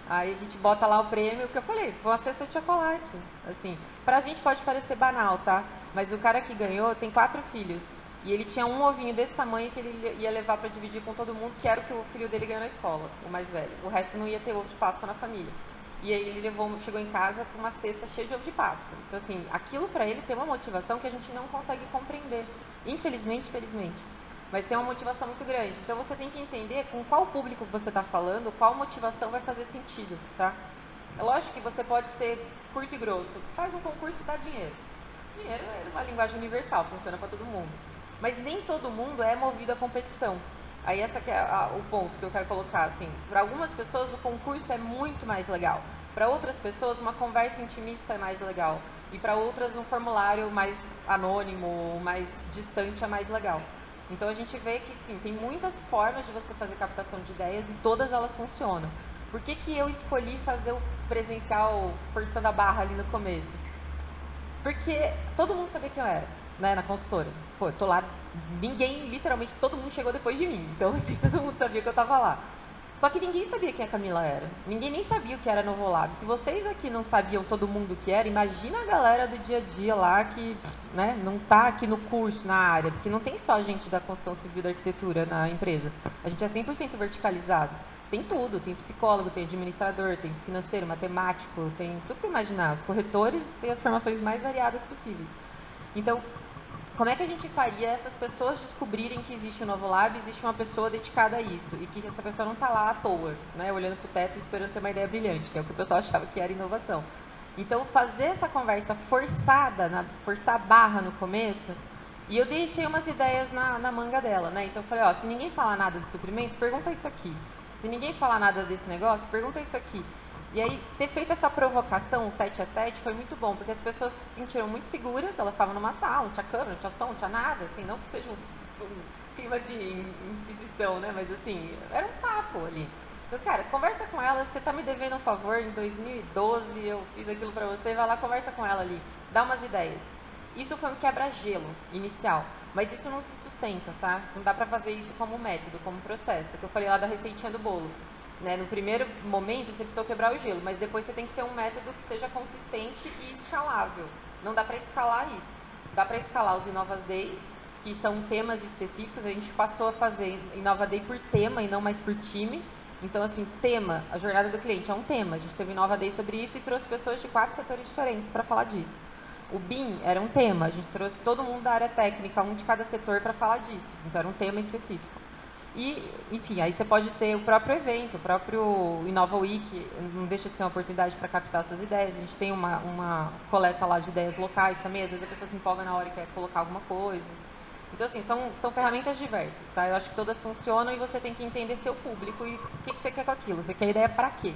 [SPEAKER 2] Aí a gente bota lá o prêmio, que eu falei, uma cesta de chocolate. Assim, pra gente pode parecer banal, tá? Mas o cara que ganhou tem 4 filhos. E ele tinha um ovinho desse tamanho que ele ia levar para dividir com todo mundo, que era o que o filho dele ganhou na escola, o mais velho. O resto não ia ter ovo de Páscoa na família. E aí ele chegou em casa com uma cesta cheia de ovo de Páscoa. Então, assim, aquilo para ele tem uma motivação que a gente não consegue compreender. Infelizmente, felizmente. Mas tem uma motivação muito grande. Então, você tem que entender com qual público você está falando, qual motivação vai fazer sentido, tá? É lógico que você pode ser curto e grosso. Faz um concurso e dá dinheiro. Dinheiro é uma linguagem universal, funciona para todo mundo. Mas nem todo mundo é movido à competição. Aí essa que é o ponto que eu quero colocar, assim. Para algumas pessoas o concurso é muito mais legal. Para outras pessoas uma conversa intimista é mais legal. E para outras um formulário mais anônimo, mais distante é mais legal. Então a gente vê que sim, tem muitas formas de você fazer captação de ideias e todas elas funcionam. Por que eu escolhi fazer o presencial forçando a barra ali no começo? Porque todo mundo sabia quem eu era, né, na consultora. Pô, eu tô lá, literalmente todo mundo chegou depois de mim. Então assim, todo mundo sabia que eu tava lá. Só que ninguém sabia quem a Camila era. Ninguém nem sabia o que era Novolab. Se vocês aqui não sabiam todo mundo o que era, imagina a galera do dia a dia lá que, né, não está aqui no curso, na área. Porque não tem só gente da construção civil da arquitetura na empresa. A gente é 100% verticalizado. Tem tudo. Tem psicólogo, tem administrador, tem financeiro, matemático, tem tudo que você imaginar. Os corretores têm as formações mais variadas possíveis. Então, como é que a gente faria essas pessoas descobrirem que existe o Novolab, existe uma pessoa dedicada a isso, e que essa pessoa não está lá à toa, né, olhando para o teto e esperando ter uma ideia brilhante, que é o que o pessoal achava que era inovação. Então, fazer essa conversa forçada, forçar a barra no começo, e eu deixei umas ideias na manga dela, né, então eu falei, se ninguém falar nada de suprimentos, pergunta isso aqui. Se ninguém falar nada desse negócio, pergunta isso aqui. E aí, ter feito essa provocação, tete a tete, foi muito bom, porque as pessoas se sentiram muito seguras, elas estavam numa sala, não tinha câmera, não tinha som, não tinha nada, assim, não que seja um clima de inquisição, né, mas assim, era um papo ali. Então, cara, conversa com ela, você tá me devendo um favor, em 2012 eu fiz aquilo pra você, vai lá, conversa com ela ali, dá umas ideias. Isso foi um quebra-gelo inicial, mas isso não se sustenta, tá? Isso não dá pra fazer isso como método, como processo, que eu falei lá da receitinha do bolo. né? No primeiro momento, você precisa quebrar o gelo, mas depois você tem que ter um método que seja consistente e escalável. Não dá para escalar isso. Dá para escalar os Innova Days, que são temas específicos. A gente passou a fazer Innova Day por tema e não mais por time. Então, assim, tema, a jornada do cliente é um tema. A gente teve Innova Day sobre isso e trouxe pessoas de 4 setores diferentes para falar disso. O BIM era um tema, a gente trouxe todo mundo da área técnica, um de cada setor para falar disso. Então, era um tema específico. E, enfim, aí você pode ter o próprio evento, o próprio Innova Week, não deixa de ser uma oportunidade para captar essas ideias. A gente tem uma coleta lá de ideias locais também, às vezes a pessoa se empolga na hora e quer colocar alguma coisa. Então, assim, são ferramentas diversas, tá? Eu acho que todas funcionam e você tem que entender seu público e o que você quer com aquilo. Você quer ideia para quê?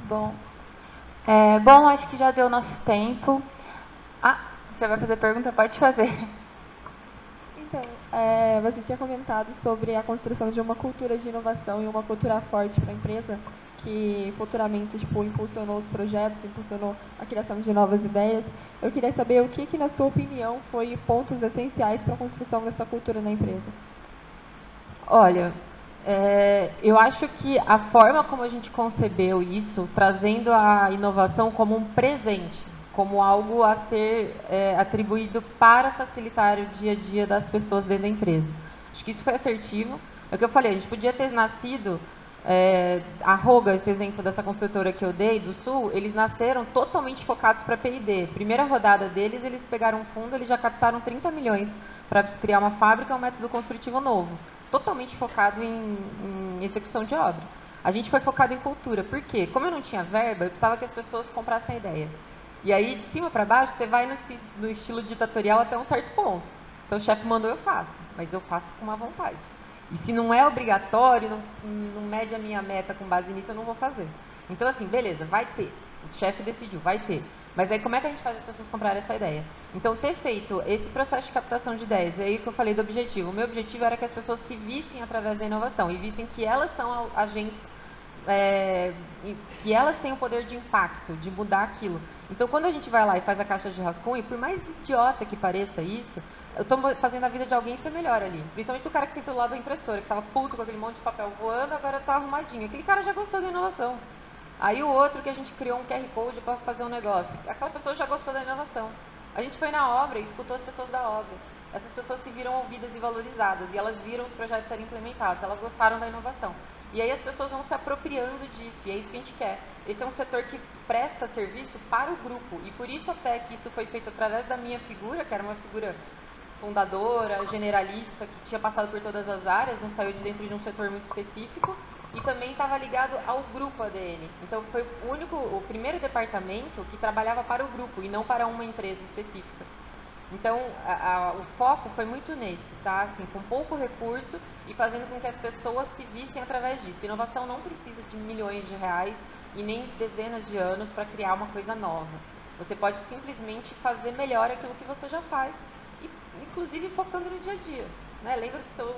[SPEAKER 1] Bom, acho que já deu nosso tempo. Ah, você vai fazer pergunta? Pode fazer.
[SPEAKER 5] Então, você tinha comentado sobre a construção de uma cultura de inovação e uma cultura forte para a empresa, que futuramente impulsionou os projetos, impulsionou a criação de novas ideias. Eu queria saber o que na sua opinião, foi pontos essenciais para a construção dessa cultura na empresa.
[SPEAKER 2] Olha, eu acho que a forma como a gente concebeu isso, trazendo a inovação como um presente, como algo a ser atribuído para facilitar o dia a dia das pessoas dentro da empresa. Acho que isso foi assertivo. É o que eu falei, a gente podia ter nascido... a Roga, esse exemplo dessa construtora que eu dei, do Sul, eles nasceram totalmente focados para P&D. Primeira rodada deles, eles pegaram um fundo, eles já captaram 30 milhões para criar uma fábrica, um método construtivo novo. Totalmente focado em execução de obra. A gente foi focado em cultura. Por quê? Como eu não tinha verba, eu precisava que as pessoas comprassem a ideia. E aí, de cima para baixo, você vai no estilo ditatorial até um certo ponto. Então, o chefe mandou, eu faço. Mas eu faço com uma vontade. E se não é obrigatório, não mede a minha meta com base nisso, eu não vou fazer. Então, assim, beleza, vai ter. O chefe decidiu, vai ter. Mas aí como é que a gente faz as pessoas comprarem essa ideia? Então, ter feito esse processo de captação de ideias, é aí que eu falei do objetivo. O meu objetivo era que as pessoas se vissem através da inovação e vissem que elas são agentes, que elas têm o poder de impacto, de mudar aquilo. Então, quando a gente vai lá e faz a caixa de rascunho, por mais idiota que pareça isso, eu estou fazendo a vida de alguém ser melhor ali. Principalmente o cara que sentou do lado da impressora, que estava puto com aquele monte de papel voando, agora está arrumadinho. Aquele cara já gostou da inovação. Aí o outro que a gente criou um QR Code para fazer um negócio. Aquela pessoa já gostou da inovação. A gente foi na obra e escutou as pessoas da obra. Essas pessoas se viram ouvidas e valorizadas. E elas viram os projetos serem implementados. Elas gostaram da inovação. E aí as pessoas vão se apropriando disso. E é isso que a gente quer. Esse é um setor que presta serviço para o grupo. E por isso até que isso foi feito através da minha figura, que era uma figura fundadora, generalista, que tinha passado por todas as áreas, não saiu de dentro de um setor muito específico, e também estava ligado ao grupo ADN. Então foi o primeiro departamento que trabalhava para o grupo e não para uma empresa específica. Então o foco foi muito nesse, tá? Assim, com pouco recurso e fazendo com que as pessoas se vissem através disso. Inovação não precisa de milhões de reais e nem dezenas de anos para criar uma coisa nova. Você pode simplesmente fazer melhor aquilo que você já faz. Inclusive focando no dia a dia, né? Lembra do seu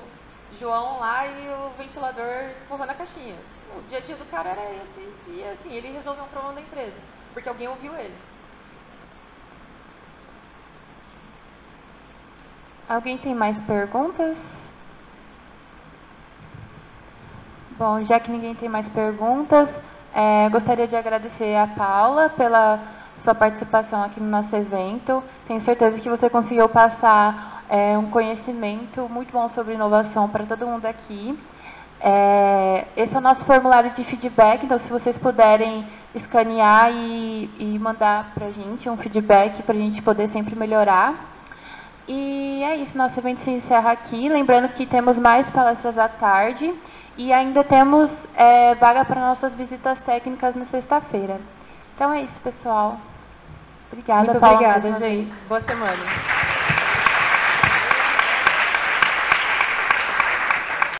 [SPEAKER 2] João lá e o ventilador empurrando a caixinha. O dia a dia do cara era esse, e assim, ele resolveu um problema da empresa, porque alguém ouviu ele.
[SPEAKER 1] Alguém tem mais perguntas? Bom, já que ninguém tem mais perguntas, gostaria de agradecer a Paula pela sua participação aqui no nosso evento. Tenho certeza que você conseguiu passar um conhecimento muito bom sobre inovação para todo mundo aqui. Esse é o nosso formulário de feedback, então se vocês puderem escanear e mandar para a gente um feedback para a gente poder sempre melhorar. E é isso, nosso evento se encerra aqui. Lembrando que temos mais palestras à tarde e ainda temos vaga para nossas visitas técnicas na sexta-feira. Então é isso, pessoal. Obrigada,
[SPEAKER 2] Muito
[SPEAKER 1] Paula,
[SPEAKER 2] obrigada, gente. Boa semana.